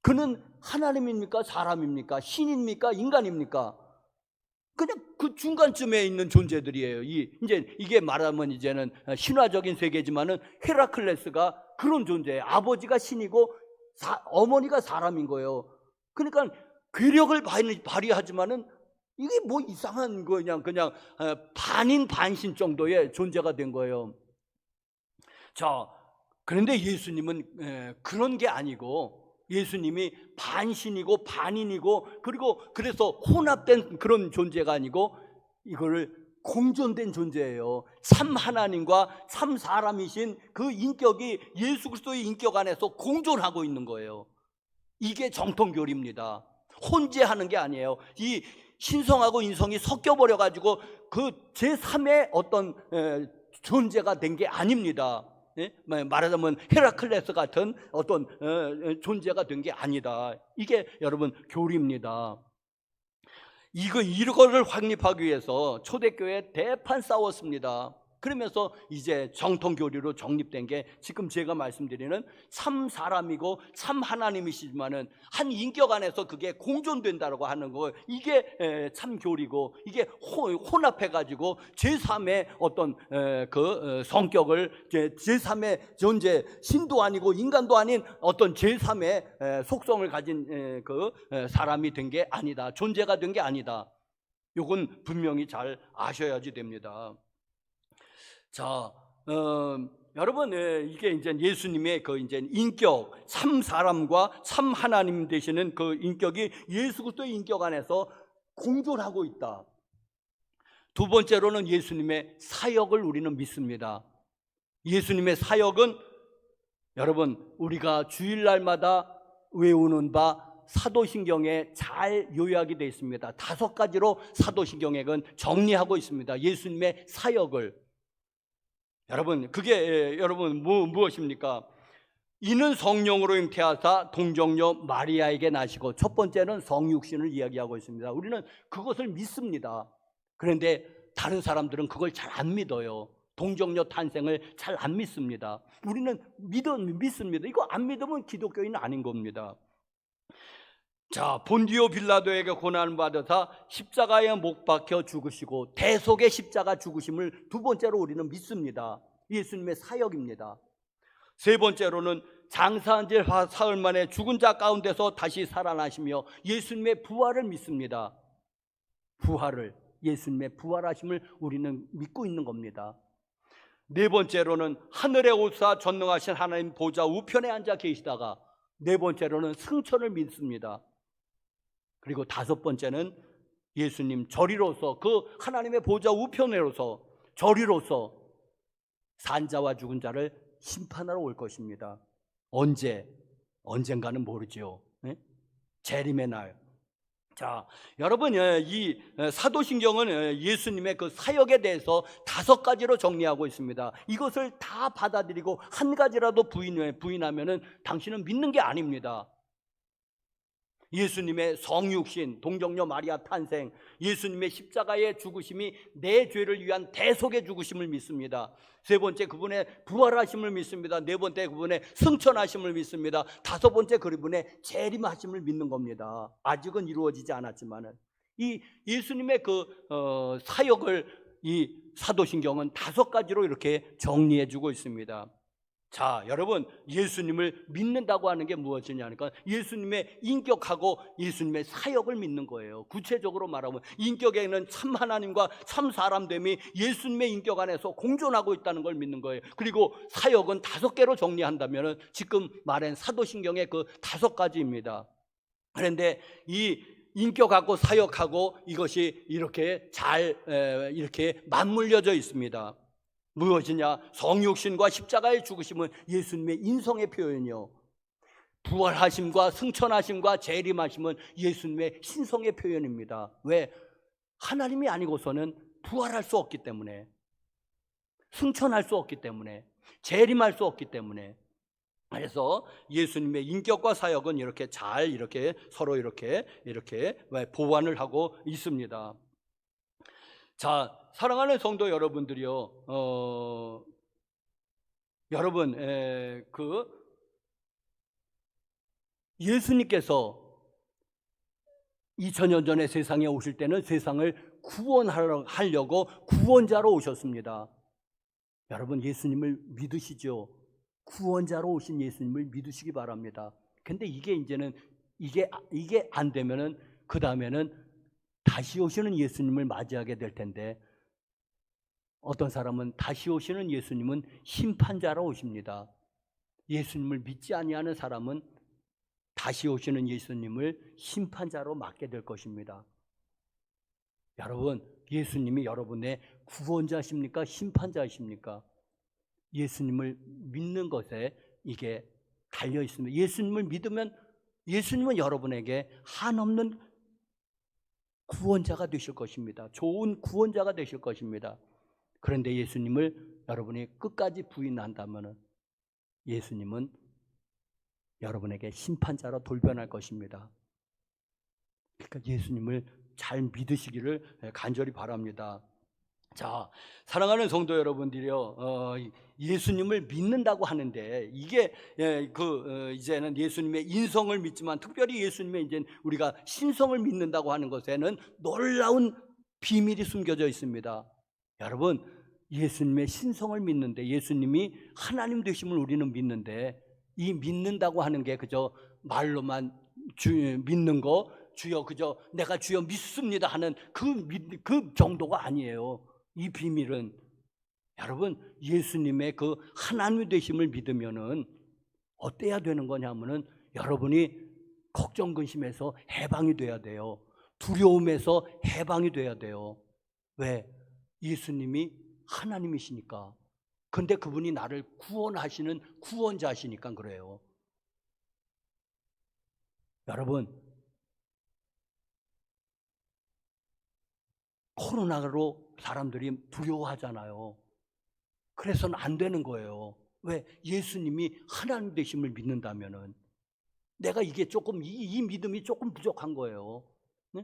Speaker 2: 그는 하나님입니까? 사람입니까? 신입니까? 인간입니까? 그냥 그 중간쯤에 있는 존재들이에요. 이게 말하면 이제는 신화적인 세계지만은 헤라클레스가 그런 존재예요. 아버지가 신이고 어머니가 사람인 거예요. 그러니까 괴력을 발휘하지만은 이게 뭐 이상한 거 그냥 반인 반신 정도의 존재가 된 거예요. 자, 그런데 예수님은 그런 게 아니고 예수님이 반신이고 반인이고 그리고 그래서 혼합된 그런 존재가 아니고 이거를 공존된 존재예요. 참 하나님과 참 사람이신 그 인격이 예수 그리스도의 인격 안에서 공존하고 있는 거예요. 이게 정통교리입니다. 혼재하는 게 아니에요. 이 신성하고 인성이 섞여버려 가지고 그 제3의 어떤 존재가 된 게 아닙니다. 말하자면 헤라클레스 같은 어떤 존재가 된 게 아니다. 이게 여러분 교리입니다. 이거를 확립하기 위해서 초대교회 대판 싸웠습니다. 그러면서 이제 정통교리로 정립된 게 지금 제가 말씀드리는 참 사람이고 참 하나님이시지만은 한 인격 안에서 그게 공존된다고 하는 거, 이게 참 교리고 이게 혼합해가지고 제3의 어떤 그 성격을 제3의 존재, 신도 아니고 인간도 아닌 어떤 제3의 속성을 가진 그 사람이 된 게 아니다. 존재가 된 게 아니다. 이건 분명히 잘 아셔야지 됩니다. 자, 여러분, 이게 이제 예수님의 그 이제 인격, 참 사람과 참 하나님 되시는 그 인격이 예수 그리스도의 인격 안에서 공존하고 있다. 두 번째로는 예수님의 사역을 우리는 믿습니다. 예수님의 사역은 여러분, 우리가 주일날마다 외우는 바 사도신경에 잘 요약이 되어 있습니다. 5가지로 사도신경액은 정리하고 있습니다. 예수님의 사역을. 여러분, 그게 여러분 무엇입니까? 이는 성령으로 잉태하사 동정녀 마리아에게 나시고, 첫 번째는 성육신을 이야기하고 있습니다. 우리는 그것을 믿습니다. 그런데 다른 사람들은 그걸 잘 안 믿어요. 동정녀 탄생을 잘 안 믿습니다. 우리는 믿습니다. 이거 안 믿으면 기독교인은 아닌 겁니다. 자, 본디오 빌라도에게 고난을 받으사 십자가에 못 박혀 죽으시고 대속의 십자가 죽으심을 두 번째로 우리는 믿습니다. 예수님의 사역입니다. 세 번째로는 장사한 지 사흘 만에 죽은 자 가운데서 다시 살아나시며 예수님의 부활을 믿습니다. 부활을, 예수님의 부활하심을 우리는 믿고 있는 겁니다. 네 번째로는 하늘에 오사 전능하신 하나님 보좌 우편에 앉아 계시다가, 네 번째로는 승천을 믿습니다. 그리고 다섯 번째는 예수님 저리로서, 그 하나님의 보좌 우편으로서 저리로서 산자와 죽은 자를 심판하러 올 것입니다. 언젠가는 모르죠. 재림의 날. 자, 여러분, 이 사도신경은 예수님의 그 사역에 대해서 5가지로 정리하고 있습니다. 이것을 다 받아들이고 한 가지라도 부인하면은 당신은 믿는 게 아닙니다. 예수님의 성육신, 동정녀 마리아 탄생, 예수님의 십자가의 죽으심이 내 죄를 위한 대속의 죽으심을 믿습니다. 세 번째, 그분의 부활하심을 믿습니다. 네 번째, 그분의 승천하심을 믿습니다. 다섯 번째, 그분의 재림하심을 믿는 겁니다. 아직은 이루어지지 않았지만은 이 예수님의 사역을 이 사도신경은 5가지로 이렇게 정리해 주고 있습니다. 자, 여러분, 예수님을 믿는다고 하는 게 무엇이냐 하니까 예수님의 인격하고 예수님의 사역을 믿는 거예요. 구체적으로 말하면 인격에는 참 하나님과 참 사람됨이 예수님의 인격 안에서 공존하고 있다는 걸 믿는 거예요. 그리고 사역은 5개로 정리한다면 지금 말한 사도신경의 그 5가지입니다. 그런데 이 인격하고 사역하고 이것이 이렇게 이렇게 맞물려져 있습니다. 무엇이냐? 성육신과 십자가의 죽으심은 예수님의 인성의 표현이요, 부활하심과 승천하심과 재림하심은 예수님의 신성의 표현입니다. 왜? 하나님이 아니고서는 부활할 수 없기 때문에, 승천할 수 없기 때문에, 재림할 수 없기 때문에. 그래서 예수님의 인격과 사역은 이렇게 이렇게 서로 이렇게 보완을 하고 있습니다. 자, 사랑하는 성도 여러분들이요, 여러분, 예수님께서 2000년 전에 세상에 오실 때는 세상을 구원하려고 구원자로 오셨습니다. 여러분, 예수님을 믿으시죠? 구원자로 오신 예수님을 믿으시기 바랍니다. 근데 이제는 이게 안 되면은 그 다음에는 다시 오시는 예수님을 맞이하게 될 텐데, 어떤 사람은 다시 오시는 예수님은 심판자로 오십니다. 예수님을 믿지 아니하는 사람은 다시 오시는 예수님을 심판자로 맞게 될 것입니다. 여러분, 예수님이 여러분의 구원자십니까? 심판자이십니까? 예수님을 믿는 것에 이게 달려 있습니다. 예수님을 믿으면 예수님은 여러분에게 한없는 구원자가 되실 것입니다. 좋은 구원자가 되실 것입니다. 그런데 예수님을 여러분이 끝까지 부인한다면 예수님은 여러분에게 심판자로 돌변할 것입니다. 그러니까 예수님을 잘 믿으시기를 간절히 바랍니다. 자, 사랑하는 성도 여러분들이요, 예수님을 믿는다고 하는데 이게 이제는 예수님의 인성을 믿지만 특별히 예수님의 이제 우리가 신성을 믿는다고 하는 것에는 놀라운 비밀이 숨겨져 있습니다. 여러분, 예수님의 신성을 믿는데, 예수님이 하나님 되심을 우리는 믿는데, 이 믿는다고 하는 게 그저 말로만 믿는 거, 주여 그저 내가 주여 믿습니다 하는 그 정도가 아니에요. 이 비밀은 여러분, 예수님의 그 하나님 되심을 믿으면은 어때야 되는 거냐면은 여러분이 걱정 근심에서 해방이 돼야 돼요. 두려움에서 해방이 돼야 돼요. 왜? 예수님이 하나님이시니까. 근데 그분이 나를 구원하시는 구원자시니까 그래요. 여러분, 코로나로 사람들이 두려워하잖아요. 그래서는 안 되는 거예요. 왜? 예수님이 하나님 되심을 믿는다면은 내가 이게 조금 이 믿음이 조금 부족한 거예요. 네?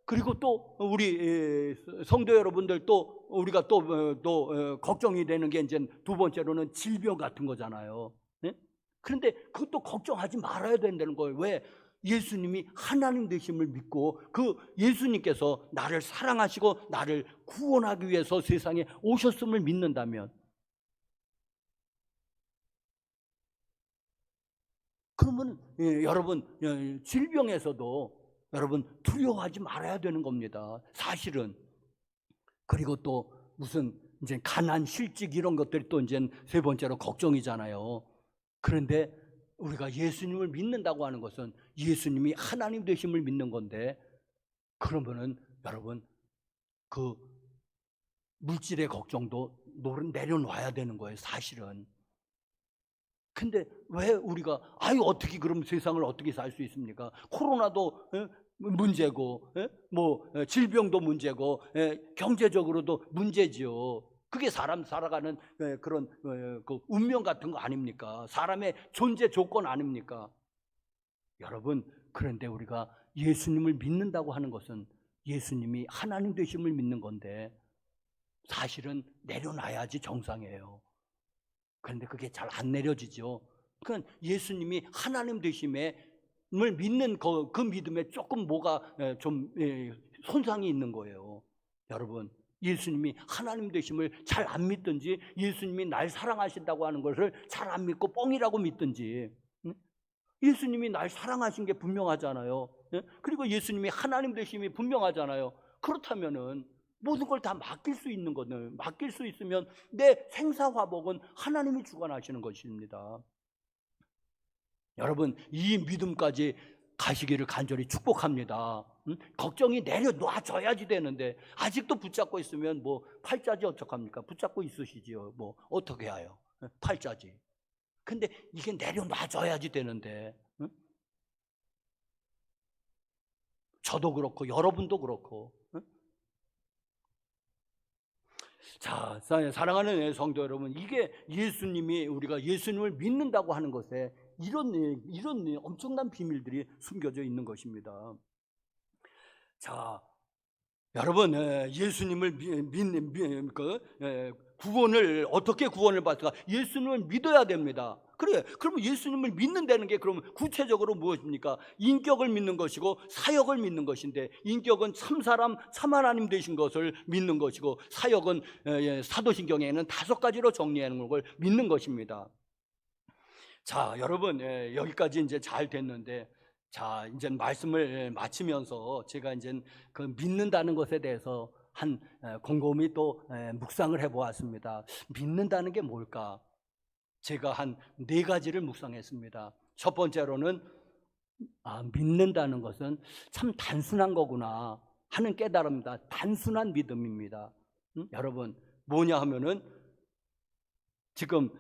Speaker 2: 그리고 또 우리 성도 여러분들 또 우리가 또 걱정이 되는 게 이제 두 번째로는 질병 같은 거잖아요. 네? 그런데 그것도 걱정하지 말아야 된다는 거예요. 왜? 예수님이 하나님 되심을 믿고 그 예수님께서 나를 사랑하시고 나를 구원하기 위해서 세상에 오셨음을 믿는다면, 그러면 여러분, 질병에서도 여러분 두려워하지 말아야 되는 겁니다. 사실은. 그리고 또 무슨 이제 가난, 실직 이런 것들이 또 이제 세 번째로 걱정이잖아요. 그런데 우리가 예수님을 믿는다고 하는 것은 예수님이 하나님 되심을 믿는 건데, 그러면은 여러분 그 물질의 걱정도 내려놔야 되는 거예요, 사실은. 근데 왜 우리가 어떻게 그럼 세상을 어떻게 살 수 있습니까? 코로나도 문제고, 질병도 문제고, 경제적으로도 문제지요. 그게 사람 살아가는 그런 그 운명 같은 거 아닙니까? 사람의 존재 조건 아닙니까? 여러분, 그런데 우리가 예수님을 믿는다고 하는 것은 예수님이 하나님 되심을 믿는 건데 사실은 내려놔야지 정상이에요. 그런데 그게 잘 안 내려지죠. 그건 예수님이 하나님 되심에 믿는 그 믿음에 조금 뭐가 좀 손상이 있는 거예요. 여러분, 예수님이 하나님 되심을 잘 안 믿든지, 예수님이 날 사랑하신다고 하는 것을 잘 안 믿고 뻥이라고 믿든지, 예수님이 날 사랑하신 게 분명하잖아요. 그리고 예수님이 하나님 되심이 분명하잖아요. 그렇다면은 모든 걸 다 맡길 수 있는 거는, 맡길 수 있으면 내 생사화복은 하나님이 주관하시는 것입니다. 여러분, 이 믿음까지 가시기를 간절히 축복합니다. 걱정이 내려놔줘야지 되는데 아직도 붙잡고 있으면 뭐 팔자지 어떡합니까? 붙잡고 있으시지요. 뭐 어떻게 해요? 팔자지. 근데 이게 내려놔줘야지 되는데, 저도 그렇고 여러분도 그렇고. 자, 사랑하는 성도 여러분, 이게 예수님이, 우리가 예수님을 믿는다고 하는 것에 이런 엄청난 비밀들이 숨겨져 있는 것입니다. 자, 여러분, 예수님을 구원을 어떻게 구원을 받을까? 예수님을 믿어야 됩니다. 그래, 그러면 예수님을 믿는다는 게 그러면 구체적으로 무엇입니까? 인격을 믿는 것이고 사역을 믿는 것인데, 인격은 참사람, 참하나님 되신 것을 믿는 것이고, 사역은 사도신경에는 5가지로 정리하는 걸 믿는 것입니다. 자, 여러분, 여기까지 이제 잘 됐는데, 자, 이제 말씀을 마치면서 제가 이제 그 믿는다는 것에 대해서 곰곰이 또 묵상을 해보았습니다. 믿는다는 게 뭘까? 제가 한 4가지를 묵상했습니다. 첫 번째로는 믿는다는 것은 참 단순한 거구나 하는 깨달음입니다. 단순한 믿음입니다. 여러분, 뭐냐 하면은 지금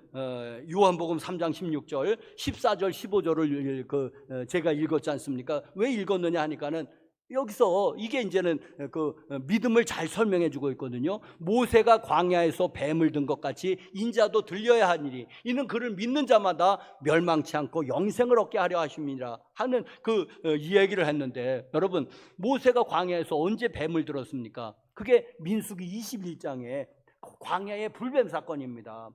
Speaker 2: 요한복음 3장 16절, 14절, 15절을 제가 읽었지 않습니까? 왜 읽었느냐 하니까는 여기서 이게 이제는 그 믿음을 잘 설명해 주고 있거든요. 모세가 광야에서 뱀을 든 것 같이 인자도 들려야 하니니 이는 그를 믿는 자마다 멸망치 않고 영생을 얻게 하려 하심이라 하는 이 얘기를 했는데, 여러분, 모세가 광야에서 언제 뱀을 들었습니까? 그게 민수기 21장에 광야의 불뱀 사건입니다.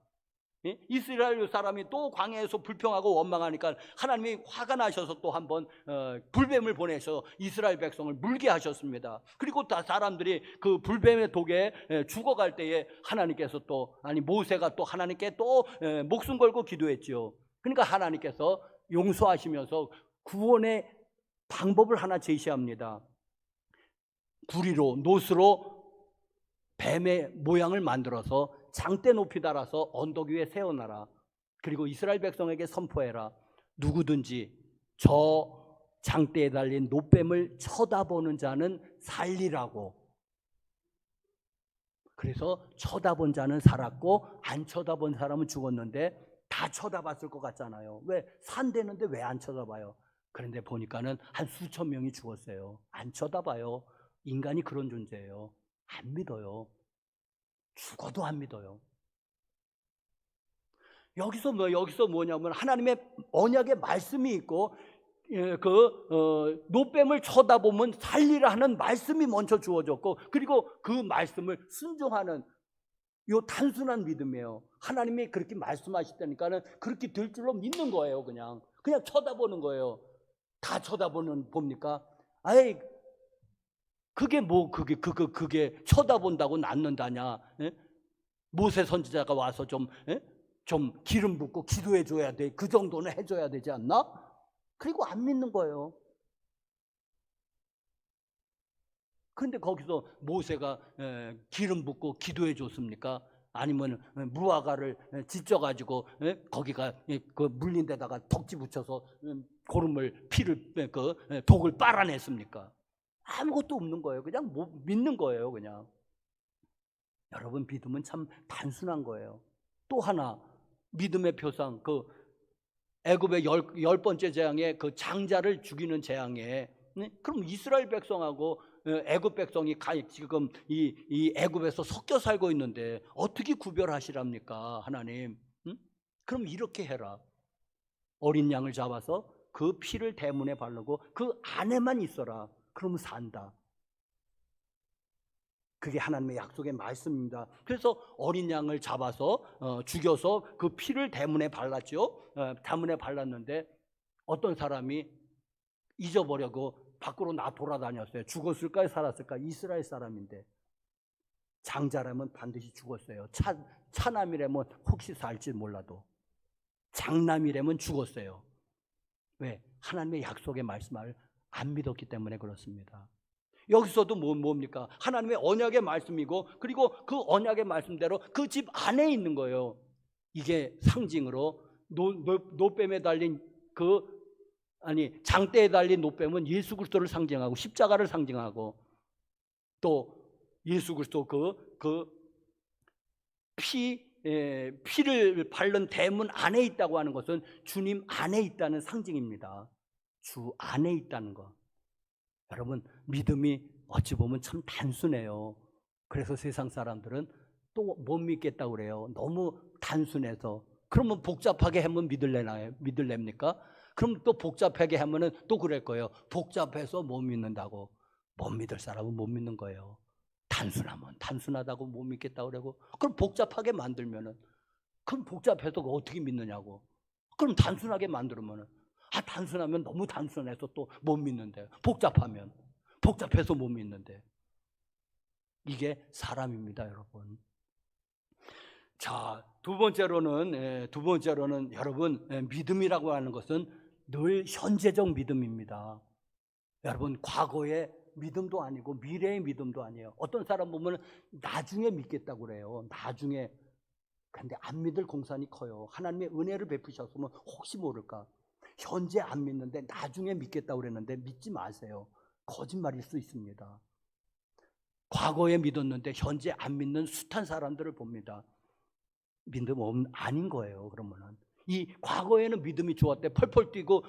Speaker 2: 이스라엘 사람이 또 광야에서 불평하고 원망하니까 하나님이 화가 나셔서 또 한번 불뱀을 보내서 이스라엘 백성을 물게 하셨습니다. 그리고 다 사람들이 그 불뱀의 독에 죽어갈 때에 하나님께서 모세가 또 하나님께 또 목숨 걸고 기도했죠. 그러니까 하나님께서 용서하시면서 구원의 방법을 하나 제시합니다. 구리로, 노스로 뱀의 모양을 만들어서 장대 높이 달아서 언덕 위에 세워놔라. 그리고 이스라엘 백성에게 선포해라. 누구든지 저 장대에 달린 노뱀을 쳐다보는 자는 살리라고. 그래서 쳐다본 자는 살았고 안 쳐다본 사람은 죽었는데, 다 쳐다봤을 것 같잖아요. 왜? 산대는데 왜 안 쳐다봐요? 그런데 보니까는 한 수천 명이 죽었어요. 안 쳐다봐요. 인간이 그런 존재예요. 안 믿어요. 죽어도 안 믿어요. 여기서 뭐냐면 하나님의 언약의 말씀이 있고, 노뱀을 쳐다보면 살리라 하는 말씀이 먼저 주어졌고, 그리고 그 말씀을 순종하는 요 단순한 믿음이에요. 하나님이 그렇게 말씀하시다니까는 그렇게 될 줄로 믿는 거예요. 그냥 쳐다보는 거예요. 다 쳐다보는 봅니까? 아이, 그게 쳐다본다고 낫는다냐? 모세 선지자가 와서 좀 기름 붓고 기도해 줘야 돼. 그 정도는 해줘야 되지 않나? 그리고 안 믿는 거예요. 그런데 거기서 모세가 기름 붓고 기도해 줬습니까? 아니면 무화과를 찢어가지고 거기가 물린 데다가 덕지 붙여서 피를 독을 빨아냈습니까? 아무것도 없는 거예요. 그냥 믿는 거예요. 그냥. 여러분, 믿음은 참 단순한 거예요. 또 하나, 믿음의 표상, 애굽의 10번째 재앙에 장자를 죽이는 재앙에, 그럼 이스라엘 백성하고 애굽 백성이 지금 이 애굽에서 섞여 살고 있는데 어떻게 구별하시랍니까, 하나님? 그럼 이렇게 해라. 어린 양을 잡아서 그 피를 대문에 바르고 그 안에만 있어라. 그러면 산다. 그게 하나님의 약속의 말씀입니다. 그래서 어린 양을 잡아서 죽여서 그 피를 대문에 발랐죠. 대문에 발랐는데 어떤 사람이
Speaker 3: 잊어버려고 밖으로 돌아다녔어요. 죽었을까요? 살았을까요? 이스라엘 사람인데 장자라면 반드시 죽었어요. 차남이라면 혹시 살지 몰라도 장남이라면 죽었어요. 왜? 하나님의 약속의 말씀을 안 믿었기 때문에 그렇습니다. 여기서도 뭡니까? 하나님의 언약의 말씀이고 그리고 그 언약의 말씀대로 그 집 안에 있는 거예요. 이게 상징으로 노뱀에 달린 장대에 달린 노뱀은 예수 그리스도를 상징하고 십자가를 상징하고 또 예수 그리스도 피를 바른 대문 안에 있다고 하는 것은 주님 안에 있다는 상징입니다. 주 안에 있다는 것. 여러분, 믿음이 어찌 보면 참 단순해요. 그래서 세상 사람들은 또 못 믿겠다고 그래요. 너무 단순해서. 그러면 복잡하게 하면 믿을랍니까? 그럼 또 복잡하게 하면은 또 그럴 거예요. 복잡해서 못 믿는다고. 못 믿을 사람은 못 믿는 거예요. 단순하면 단순하다고 못 믿겠다고 그러고, 그럼 복잡하게 만들면은, 그럼 복잡해서 어떻게 믿느냐고. 그럼 단순하게 만들면은, 단순하면 너무 단순해서 또 못 믿는데, 복잡하면 복잡해서 못 믿는데. 이게 사람입니다, 여러분. 자, 두 번째로는 여러분, 믿음이라고 하는 것은 늘 현재적 믿음입니다. 여러분, 과거의 믿음도 아니고 미래의 믿음도 아니에요. 어떤 사람 보면 나중에 믿겠다고 그래요. 나중에. 근데 안 믿을 공산이 커요. 하나님의 은혜를 베푸셨으면 혹시 모를까. 현재 안 믿는데 나중에 믿겠다고 그랬는데 믿지 마세요. 거짓말일 수 있습니다. 과거에 믿었는데 현재 안 믿는 숱한 사람들을 봅니다. 믿음 아닌 거예요. 그러면은 이 과거에는 믿음이 좋았대. 펄펄 뛰고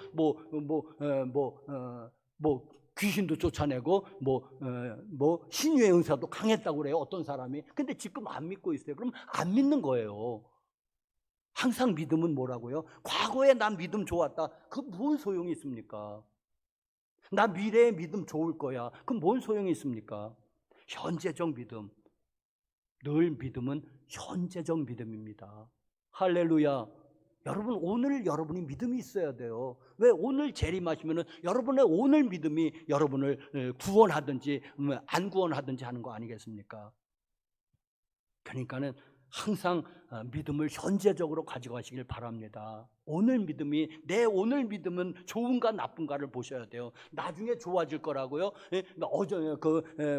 Speaker 3: 귀신도 쫓아내고 신유의 은사도 강했다고 그래요. 어떤 사람이. 근데 지금 안 믿고 있어요. 그럼 안 믿는 거예요. 항상 믿음은 뭐라고요? 과거에 난 믿음 좋았다. 그 뭔 소용이 있습니까? 나 미래에 믿음 좋을 거야. 그럼 뭔 소용이 있습니까? 현재적 믿음. 늘 믿음은 현재적 믿음입니다. 할렐루야. 여러분, 오늘 여러분이 믿음이 있어야 돼요. 왜? 오늘 재림하시면은 여러분의 오늘 믿음이 여러분을 구원하든지 안 구원하든지 하는 거 아니겠습니까? 그러니까는 항상 믿음을 현재적으로 가지고 가시길 바랍니다. 오늘 믿음이, 내 오늘 믿음은 좋은가 나쁜가를 보셔야 돼요. 나중에 좋아질 거라고요?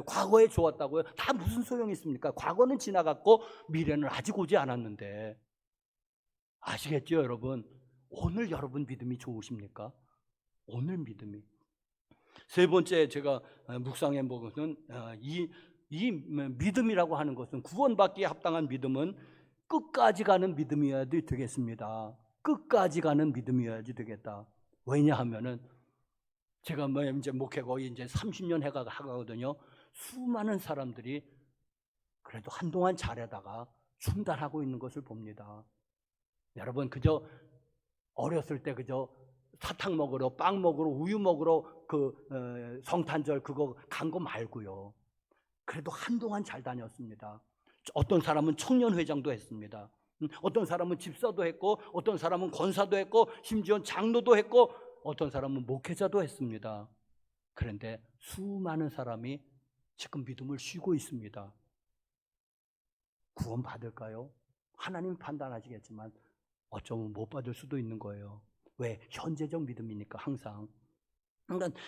Speaker 3: 과거에 좋았다고요? 다 무슨 소용이 있습니까? 과거는 지나갔고 미래는 아직 오지 않았는데. 아시겠죠, 여러분? 오늘 여러분 믿음이 좋으십니까? 오늘 믿음이. 세 번째 제가 묵상해 본 것은 이 믿음이라고 하는 것은, 구원받기에 합당한 믿음은 끝까지 가는 믿음이어야 되겠습니다. 끝까지 가는 믿음이어야지 되겠다. 왜냐하면은 제가 이제 목회 거의 이제 30년 해가거든요. 수많은 사람들이 그래도 한동안 잘하다가 중단하고 있는 것을 봅니다. 여러분, 그저 어렸을 때 그저 사탕 먹으러, 빵 먹으러, 우유 먹으러 성탄절 그거 간 거 말고요. 그래도 한동안 잘 다녔습니다. 어떤 사람은 청년회장도 했습니다. 어떤 사람은 집사도 했고, 어떤 사람은 권사도 했고, 심지어 장로도 했고, 어떤 사람은 목회자도 했습니다. 그런데 수많은 사람이 지금 믿음을 쉬고 있습니다. 구원 받을까요? 하나님 판단하시겠지만 어쩌면 못 받을 수도 있는 거예요. 왜? 현재적 믿음이니까 항상. 그러니까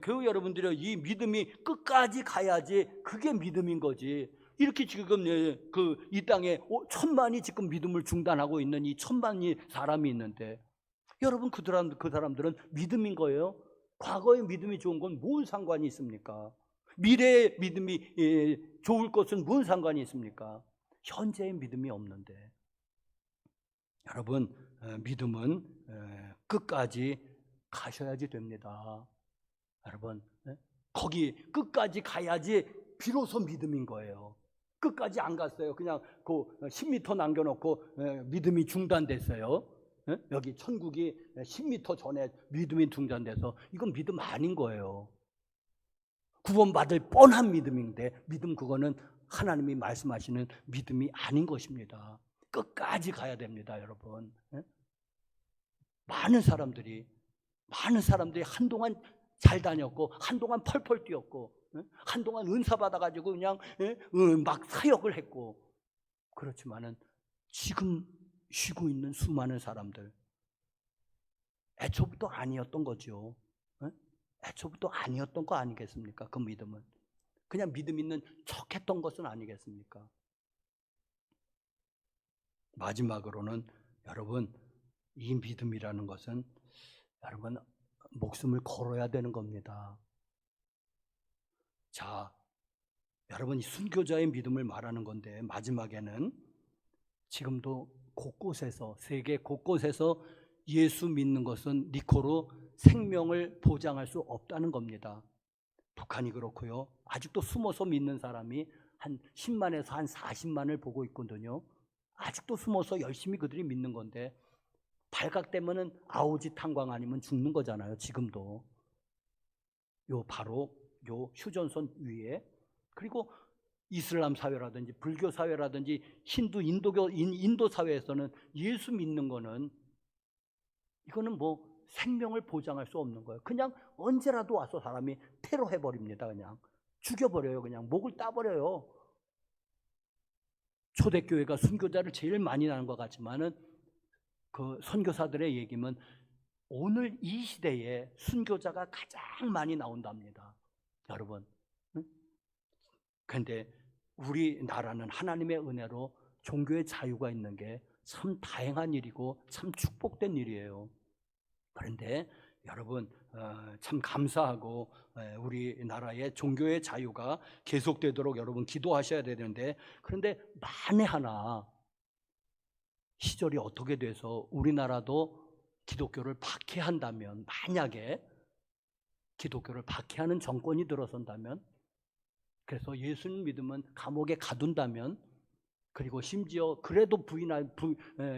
Speaker 3: 교회 여러분들이 이 믿음이 끝까지 가야지 그게 믿음인 거지. 이렇게 지금 이 땅에 천만이 지금 믿음을 중단하고 있는 이 천만이 사람이 있는데, 여러분 그 사람들은 믿음인 거예요? 과거의 믿음이 좋은 건 뭔 상관이 있습니까? 미래의 믿음이 좋을 것은 뭔 상관이 있습니까? 현재의 믿음이 없는데. 여러분, 믿음은 끝까지 가셔야지 됩니다. 여러분, 거기 끝까지 가야지 비로소 믿음인 거예요. 끝까지 안 갔어요. 그냥 10m 남겨놓고 믿음이 중단됐어요. 여기 천국이 10m 전에 믿음이 중단돼서 이건 믿음 아닌 거예요. 구원받을 뻔한 믿음인데 믿음, 그거는 하나님이 말씀하시는 믿음이 아닌 것입니다. 끝까지 가야 됩니다, 여러분. 많은 사람들이 한동안 잘 다녔고 한동안 펄펄 뛰었고 한동안 은사 받아가지고 그냥 막 사역을 했고 그렇지만은 지금 쉬고 있는 수많은 사람들 애초부터 아니었던 거죠. 애초부터 아니었던 거 아니겠습니까? 그 믿음은 그냥 믿음 있는 척했던 것은 아니겠습니까? 마지막으로는 여러분 이 믿음이라는 것은 여러분 목숨을 걸어야 되는 겁니다. 자, 여러분 이 순교자의 믿음을 말하는 건데 마지막에는 지금도 곳곳에서 세계 곳곳에서 예수 믿는 것은 니코로 생명을 보장할 수 없다는 겁니다. 북한이 그렇고요. 아직도 숨어서 믿는 사람이 한 10만에서 한 40만을 보고 있거든요. 아직도 숨어서 열심히 그들이 믿는 건데 발각되면은 아오지 탄광 아니면 죽는 거잖아요. 지금도 바로 요 휴전선 위에 그리고 이슬람 사회라든지 불교 사회라든지 힌두 인도교 인도 사회에서는 예수 믿는 거는 이거는 뭐 생명을 보장할 수 없는 거예요. 그냥 언제라도 와서 사람이 테러해 버립니다. 그냥 죽여버려요. 그냥 목을 따버려요. 초대교회가 순교자를 제일 많이 낳은 것 같지만은 그 선교사들의 얘기면 오늘 이 시대에 순교자가 가장 많이 나온답니다. 여러분. 그런데 우리나라는 하나님의 은혜로 종교의 자유가 있는 게 참 다행한 일이고 참 축복된 일이에요. 그런데 여러분 참 감사하고 우리나라의 종교의 자유가 계속되도록 여러분 기도하셔야 되는데 그런데 만에 하나 시절이 어떻게 돼서 우리나라도 기독교를 박해한다면 만약에 기독교를 박해하는 정권이 들어선다면 그래서 예수님 믿으면 감옥에 가둔다면 그리고 심지어 그래도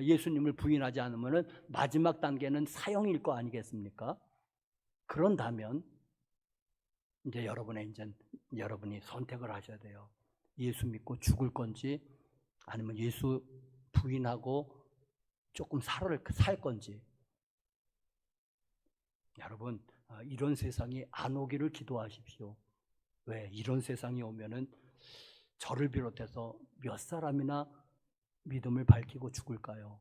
Speaker 3: 예수님을 부인하지 않으면 마지막 단계는 사형일 거 아니겠습니까? 그런다면 이제 여러분이 선택을 하셔야 돼요. 예수 믿고 죽을 건지 아니면 예수 부인하고 조금 살 건지. 여러분 이런 세상이 안 오기를 기도하십시오. 왜? 이런 세상이 오면은 저를 비롯해서 몇 사람이나 믿음을 밝히고 죽을까요?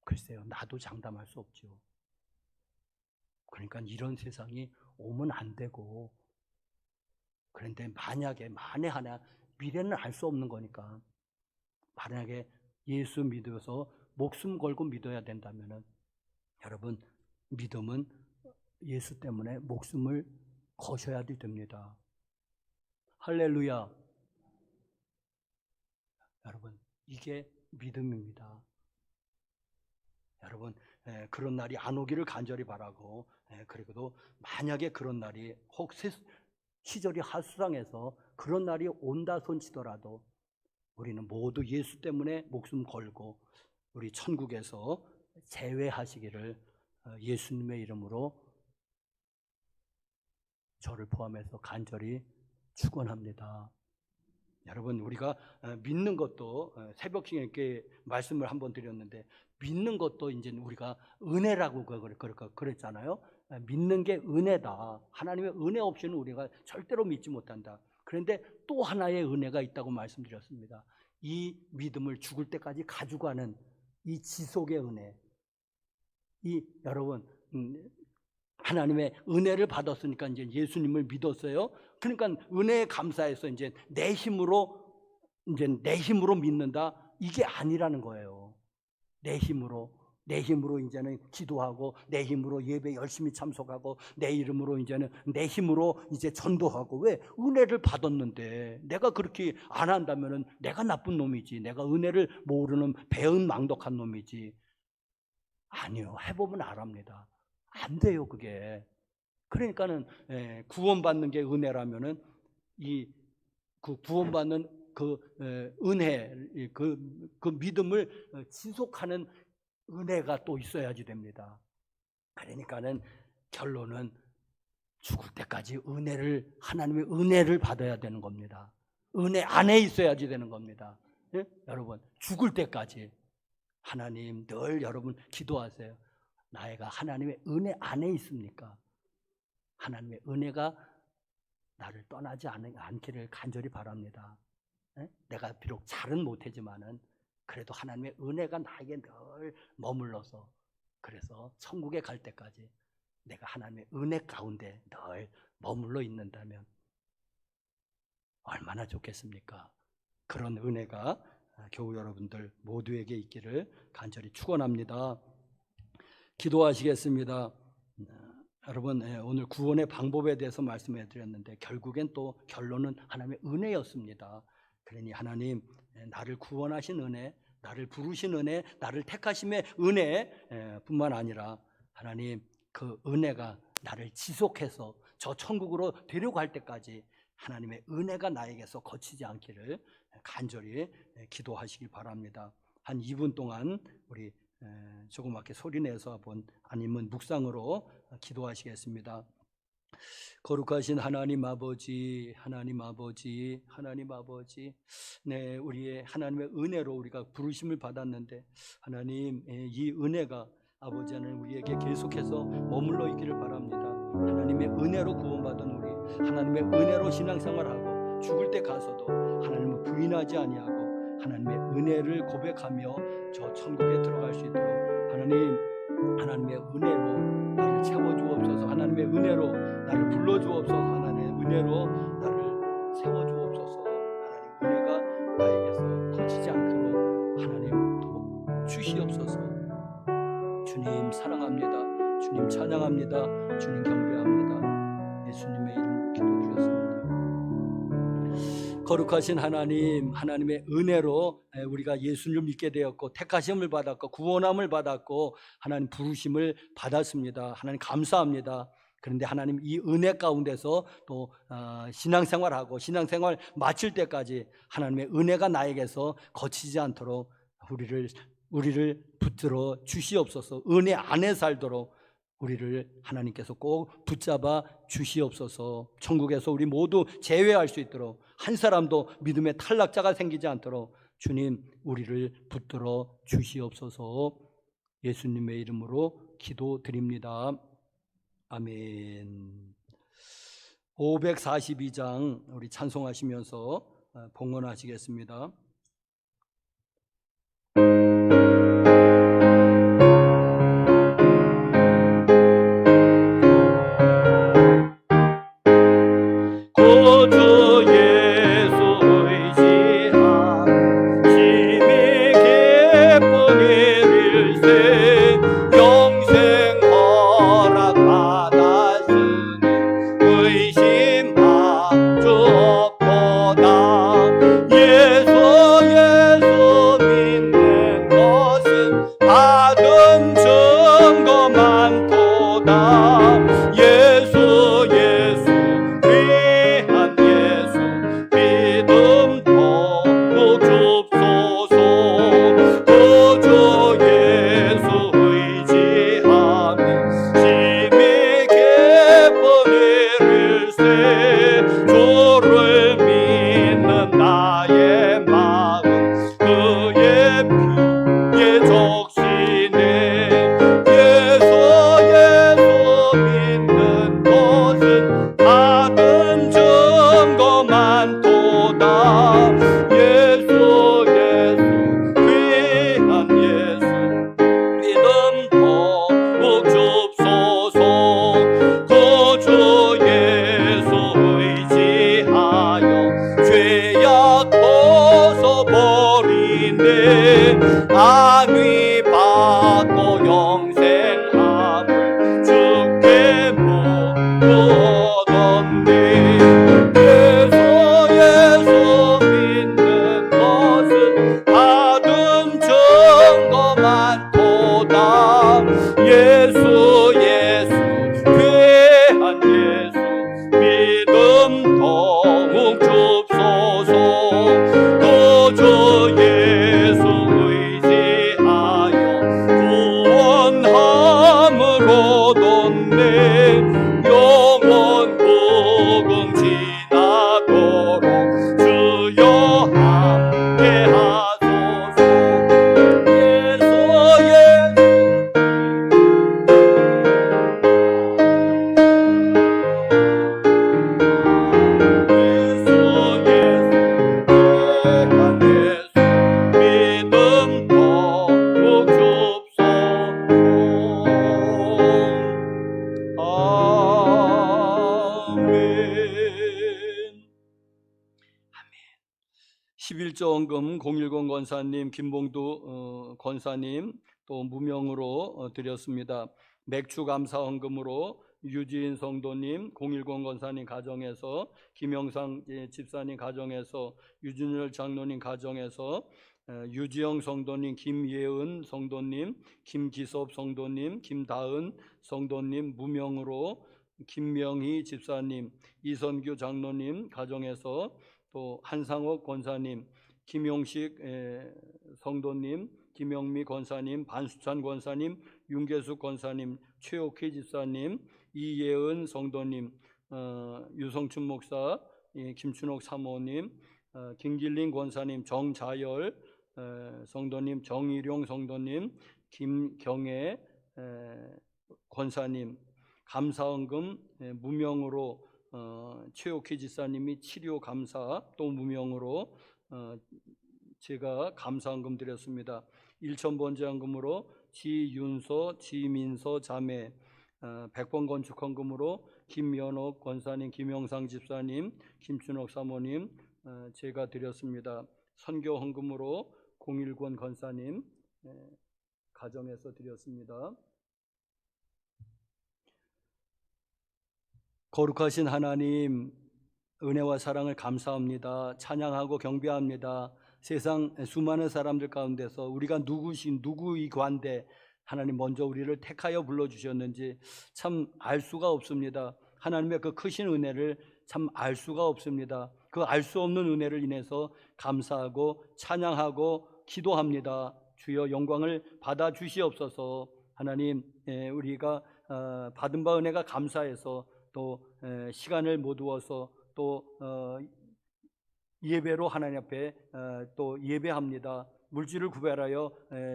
Speaker 3: 글쎄요, 나도 장담할 수 없죠. 그러니까 이런 세상이 오면 안 되고 그런데 만에 하나 미래는 알 수 없는 거니까 만약에 예수 믿어서 목숨 걸고 믿어야 된다면은 여러분 믿음은 예수 때문에 목숨을 거셔야 됩니다. 할렐루야. 여러분 이게 믿음입니다. 여러분 그런 날이 안 오기를 간절히 바라고 그리고도 만약에 그런 날이 혹 시절이 하수상해서 그런 날이 온다 손치더라도 우리는 모두 예수 때문에 목숨 걸고 우리 천국에서 재회하시기를 예수님의 이름으로 저를 포함해서 간절히 축원합니다. 여러분 우리가 믿는 것도 새벽 시간에 말씀을 한번 드렸는데 믿는 것도 이제 우리가 은혜라고 그랬잖아요. 믿는 게 은혜다. 하나님의 은혜 없이는 우리가 절대로 믿지 못한다. 그런데 또 하나의 은혜가 있다고 말씀드렸습니다. 이 믿음을 죽을 때까지 가져가는 이 지속의 은혜. 여러분 하나님의 은혜를 받았으니까 이제 예수님을 믿었어요. 그러니까 은혜에 감사해서 이제 내 힘으로 믿는다. 이게 아니라는 거예요. 내 힘으로 이제는 기도하고 내 힘으로 예배 열심히 참석하고 내 이름으로 이제는 내 힘으로 이제 전도하고 왜 은혜를 받았는데 내가 그렇게 안 한다면은 내가 나쁜 놈이지. 내가 은혜를 모르는 배은망덕한 놈이지. 아니요. 해보면 알합니다. 안 돼요, 그게. 그러니까는 구원받는 게 은혜라면은 그 구원받는 그 은혜, 그 믿음을 지속하는 은혜가 또 있어야지 됩니다. 그러니까는 결론은 죽을 때까지 하나님의 은혜를 받아야 되는 겁니다. 은혜 안에 있어야지 되는 겁니다. 여러분, 죽을 때까지 하나님 늘 여러분 기도하세요. 나이가 하나님의 은혜 안에 있습니까? 하나님의 은혜가 나를 떠나지 않기를 간절히 바랍니다. 내가 비록 잘은 못하지만은 그래도 하나님의 은혜가 나에게 늘 머물러서, 그래서 천국에 갈 때까지 내가 하나님의 은혜 가운데 늘 머물러 있는다면 얼마나 좋겠습니까? 그런 은혜가 교우 여러분들 모두에게 있기를 간절히 축원합니다. 기도하시겠습니다. 여러분, 오늘 구원의 방법에 대해서 말씀해 드렸는데 결국엔 또 결론은 하나님의 은혜였습니다. 그러니 하나님, 나를 구원하신 은혜, 나를 부르신 은혜, 나를 택하심의 은혜 뿐만 아니라 하나님, 그 은혜가 나를 지속해서 저 천국으로 데려갈 때까지 하나님의 은혜가 나에게서 거치지 않기를 간절히 기도하시길 바랍니다. 한 2분 동안 우리 조그맣게 소리내서 한번, 아니면 묵상으로 기도하시겠습니다. 거룩하신 하나님 아버지, 하나님 아버지, 하나님 아버지, 네, 우리의 하나님의 은혜로 우리가 부르심을 받았는데 하나님, 이 은혜가 아버지 하나님 우리에게 계속해서 머물러 있기를 바랍니다. 하나님의 은혜로 구원받은 우리, 하나님의 은혜로 신앙생활하고 죽을 때 가서도 하나님을 부인하지 아니하고 하나님의 은혜를 고백하며 저 천국에 들어갈 수 있도록 하나님, 하나님의 은혜로 나를 채워주옵소서. 하나님의 은혜로 나를 불러주옵소서. 하나님의 은혜로 나를 세워주옵소서. 하나님 은혜가 나에게서 거치지 않도록 하나님 도 주시옵소서. 주님 사랑합니다. 주님 찬양합니다. 주님 경배합니다. 예수님의 이름 기도드렸습니다. 거룩하신 하나님, 하나님의 은혜로 우리가 예수를 믿게 되었고 택하심을 받았고 구원함을 받았고 하나님 부르심을 받았습니다. 하나님 감사합니다. 그런데 하나님, 이 은혜 가운데서 또 신앙생활하고 신앙생활 마칠 때까지 하나님의 은혜가 나에게서 거치지 않도록 우리를 붙들어 주시옵소서. 은혜 안에 살도록 우리를 하나님께서 꼭 붙잡아 주시옵소서. 천국에서 우리 모두 제외할 수 있도록, 한 사람도 믿음의 탈락자가 생기지 않도록 주님 우리를 붙들어 주시옵소서. 예수님의 이름으로 기도드립니다. 아멘. 542장 우리 찬송하시면서 봉헌하시겠습니다.
Speaker 2: 구주 예수 의지함 심히 기쁜 일일세 영생 허락 받았으니 의심할 주 없도다. 예수 믿는 것은 받은 증거 많도다. 예수 귀한 예수 믿음 더욱 줍소서. 구주 예수 의지하며 심히 기쁜 일일세 주를 믿는 나의 마음 그의 피에 적시네. 예수 믿는 것은 받은 증거 많도다. 예수 귀한 예수 믿음 더욱 줍소서. 구주 예수 의지하여 죄악 벗어버리네. 안위 받고 영생함을 주께 얻었네. 예수 믿는 것은 받은 증거 많도다. 예수 귀한 예수 믿음 더욱 줍소서. 구주 예수 의지하여 구원함을 얻었네. 영원 무궁지나도록 주여 함께 하소서. 예수 11조 헌금 010 권사님, 김봉두 권사님 또 무명으로 드렸습니다. 맥주 감사 헌금으로 유지인 성도님, 010 권사님 가정에서, 김영상 집사님 가정에서, 유준열 장로님 가정에서, 유지영 성도님, 김예은 성도님, 김기섭 성도님, 김다은 성도님 무명으로, 김명희 집사님, 이선규 장로님 가정에서, 또 한상옥 권사님, 김용식 성도님, 김영미 권사님, 반수찬 권사님, 윤계숙 권사님, 최옥희 집사님, 이예은 성도님, 유성춘 목사, 김춘옥 사모님, 김길린 권사님, 정자열 성도님, 정일용 성도님, 김경애 권사님, 감사헌금 무명으로 최옥희 지사님이 치료 감사 또 무명으로 제가 감사헌금 드렸습니다. 1,000번제헌금으로 지윤서, 지민서 자매, 100번 건축헌금으로 김연옥 권사님, 김영상 집사님, 김춘옥 사모님 제가 드렸습니다. 선교헌금으로 010 권사님 가정에서 드렸습니다. 거룩하신 하나님, 은혜와 사랑을 감사합니다. 찬양하고 경배합니다. 세상 수많은 사람들 가운데서 우리가 누구이관데 하나님 먼저 우리를 택하여 불러주셨는지 참 알 수가 없습니다. 하나님의 그 크신 은혜를 참 알 수가 없습니다. 그 알 수 없는 은혜를 인해서 감사하고 찬양하고 기도합니다. 주여 영광을 받아 주시옵소서. 하나님, 우리가 받은 바 은혜가 감사해서 또 시간을 모두어서 또 예배로 하나님 앞에 또 예배합니다. 물질을 구별하여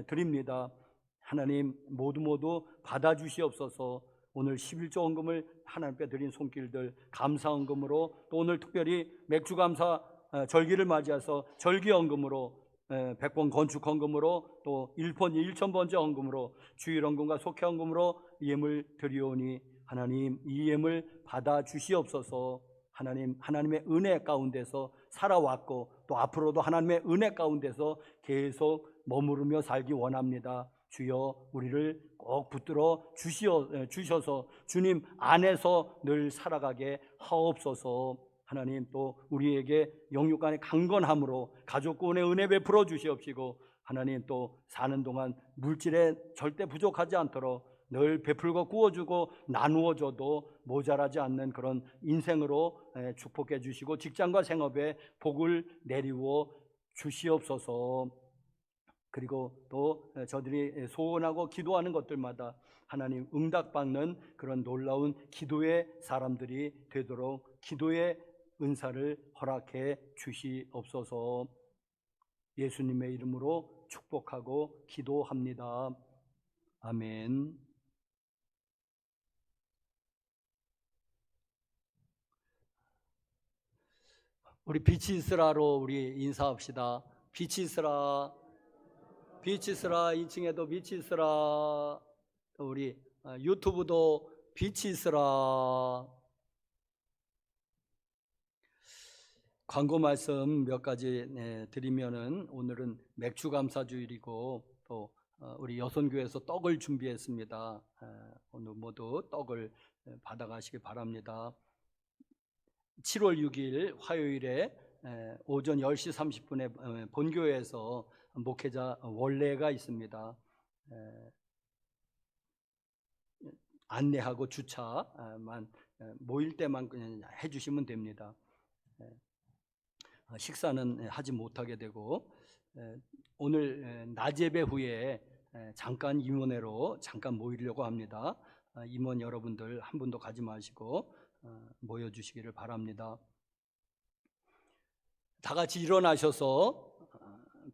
Speaker 2: 드립니다. 하나님 모두 받아주시옵소서. 오늘 11조 헌금을 하나님께 드린 손길들 감사 헌금으로, 또 오늘 특별히 맥주 감사 절기를 맞이해서 절기 헌금으로, 100번 건축 헌금으로, 또 1,000번째 헌금으로, 주일 헌금과 속회 헌금으로 예물 드리오니 하나님 이 예물 받아 주시옵소서. 하나님, 하나님의 은혜 가운데서 살아왔고 또 앞으로도 하나님의 은혜 가운데서 계속 머무르며 살기 원합니다. 주여 우리를 꼭 붙들어 주셔서 주님 안에서 늘 살아가게 하옵소서. 하나님, 또 우리에게 영육간의 강건함으로 가족구원의 은혜 베풀어 주시옵시고, 하나님 또 사는 동안 물질에 절대 부족하지 않도록 늘 베풀고 구워주고 나누어줘도 모자라지 않는 그런 인생으로 축복해 주시고, 직장과 생업에 복을 내리워 주시옵소서. 그리고 또 저들이 소원하고 기도하는 것들마다 하나님 응답받는 그런 놀라운 기도의 사람들이 되도록 기도의 은사를 허락해 주시옵소서. 예수님의 이름으로 축복하고 기도합니다. 아멘. 우리 빛이 있으라로 우리 인사합시다. 빛이 있으라, 빛이 있으라. 2층에도 빛이 있으라. 우리 유튜브도 빛이 있으라. 광고 말씀 몇 가지 드리면은, 오늘은 맥주 감사 주일이고 또 우리 여선교회에서 떡을 준비했습니다. 오늘 모두 떡을 받아가시기 바랍니다. 7월 6일 화요일에 오전 10시 30분에 본교회에서 목회자 원례가 있습니다. 안내하고 주차만 모일 때만 그냥 해주시면 됩니다. 식사는 하지 못하게 되고, 오늘 낮 예배 후에 잠깐 임원회로 잠깐 모이려고 합니다. 임원 여러분들 한 분도 가지 마시고 모여주시기를 바랍니다. 다 같이 일어나셔서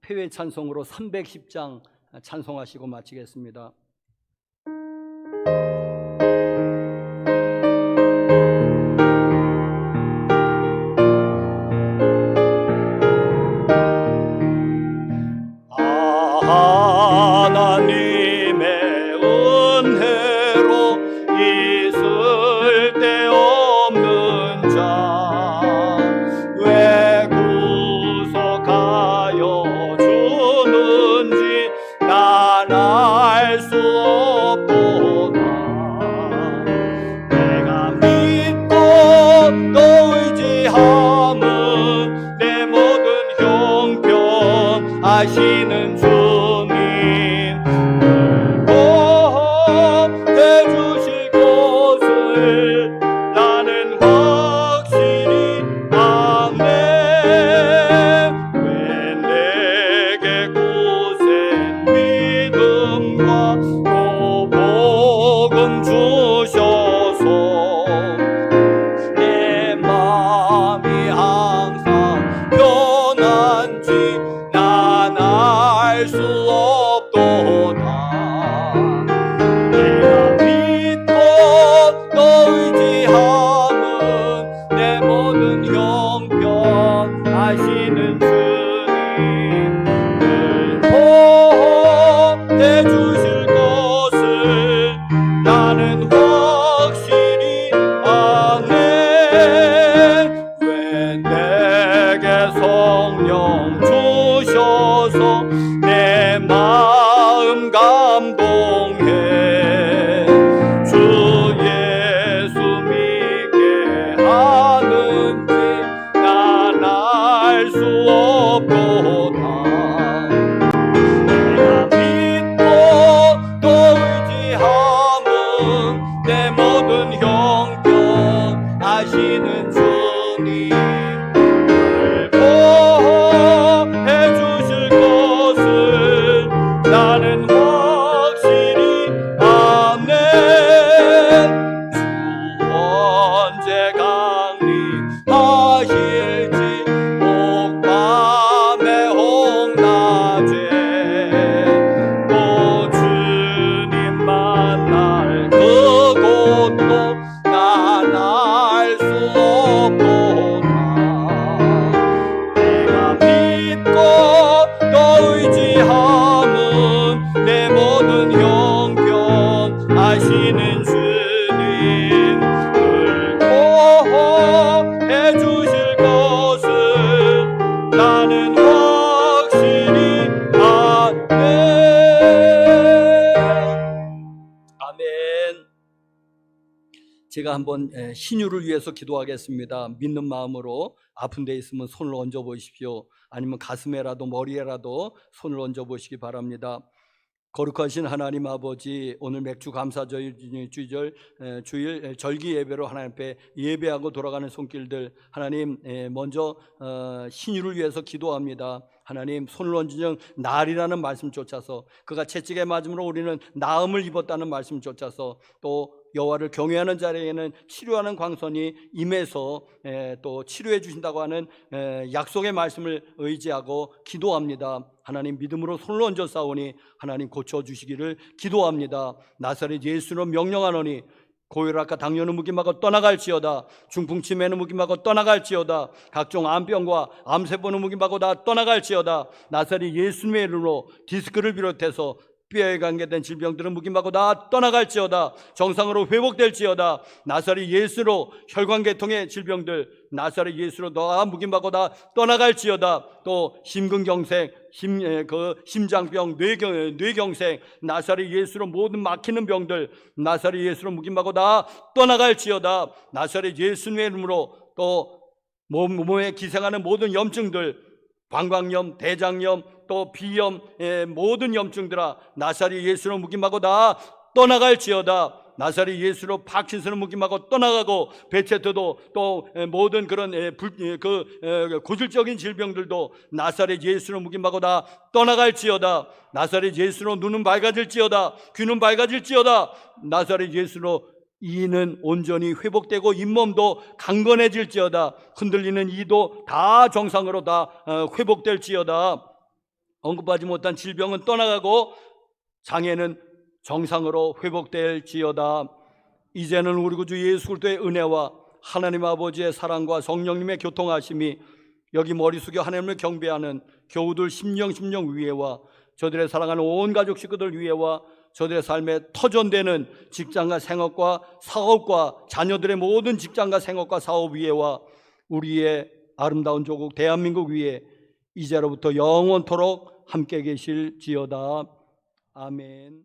Speaker 2: 폐회 찬송으로 310장 찬송하시고 마치겠습니다.
Speaker 3: 하나님의 은혜로 있을 데 없는 자, 왜 구속하
Speaker 2: 난 알 수 없도다. 내가 믿고 또 의지함은 내 모든 형편 아시는 주님 보호해 주실 것을 나는 확실히 아네. 왜 내게 굳은 믿음과 또 복음 주셔서 내 마음이 항상 편한지 난 알 수 없도다. 내가 믿고 또 의지함은 내 모든 형편 아시는 주님 늘 보호해 주실 것을 나는 확실히 아네. 왜 내게 성령 주셔서 내 마음 감동해. 주 예수 믿게 하는지 난 알 수 없도다. 내가 믿고 또 의지함은 내 모든 형편 아시는 주님 늘 보호해 주실 것을 나는 확실히 아네. 주 언제 강림하실지 옥밤의 홍낮에 또 주님 만날 그곳도 난 알 수 없도다. 내가 믿고 또 의지함은 내 모든 형편 아시는 주님 늘 보호해 주실 것을 나는 확실히 아네. 아멘. 제가 한번 신유를 위해서 기도하겠습니다. 믿는 마음으로 아픈 데 있으면 손을 얹어 보십시오. 아니면 가슴에라도 머리에라도 손을 얹어 보시기 바랍니다. 거룩하신 하나님 아버지, 오늘 맥주 감사절 주일 절기 예배로 하나님 앞에 예배하고 돌아가는 손길들 하나님 먼저 신유를 위해서 기도합니다. 하나님 손을 얹은 날이라는 말씀 쫓아서 그가 채찍에 맞음으로 우리는 나음을 입었다는 말씀 쫓아서 또 여호와를 경외하는 자에게는 치료하는 광선이 임해서 또 치료해 주신다고 하는 약속의 말씀을 의지하고 기도합니다. 하나님 믿음으로 손을 얹어 싸우니 하나님 고쳐주시기를 기도합니다. 나사렛 예수로 명령하노니 고혈압과 당뇨는 무김하고 떠나갈지어다. 중풍치매는 무김하고 떠나갈지어다. 각종 암병과 암세포는 무김하고 다 떠나갈지어다. 나사렛 예수님의 이름으로 디스크를 비롯해서 뼈에 관계된 질병들은 무김하고 다 떠나갈지어다. 정상으로 회복될지어다. 나사렛 예수로 혈관계통의 질병들 나사렛 예수로 다 무김하고 다 떠나갈지어다. 또 심근경색, 심장병, 뇌경색 나사렛 예수로 모든 막히는 병들 나사렛 예수로 무김하고 다 떠나갈지어다. 나사렛 예수님의 이름으로 또 몸에 기생하는 모든 염증들 방광염, 대장염, 또 비염, 모든 염증들아 나사렛 예수로 무김하고 다 떠나갈지어다. 나사렛 예수로 파킨슨을 무김하고 떠나가고 베체트도 또 모든 그런 고질적인 질병들도 나사렛 예수로 무김하고 다 떠나갈지어다. 나사렛 예수로 눈은 밝아질지어다. 귀는 밝아질지어다. 나사렛 예수로 이는 온전히 회복되고 잇몸도 강건해질지어다. 흔들리는 이도 다 정상으로 다 회복될지어다. 언급하지 못한 질병은 떠나가고 장애는 정상으로 회복될지어다. 이제는 우리 구주 예수 그리스도의 은혜와 하나님 아버지의 사랑과 성령님의 교통하심이 여기 머리 숙여 하나님을 경배하는 교우들 심령 위에와 저들의 사랑하는 온 가족 식구들 위에와 저들의 삶에 터전되는 직장과 생업과 사업과 자녀들의 모든 직장과 생업과 사업 위에와 우리의 아름다운 조국 대한민국 위에 이제로부터 영원토록 함께 계실지어다.
Speaker 3: 아멘.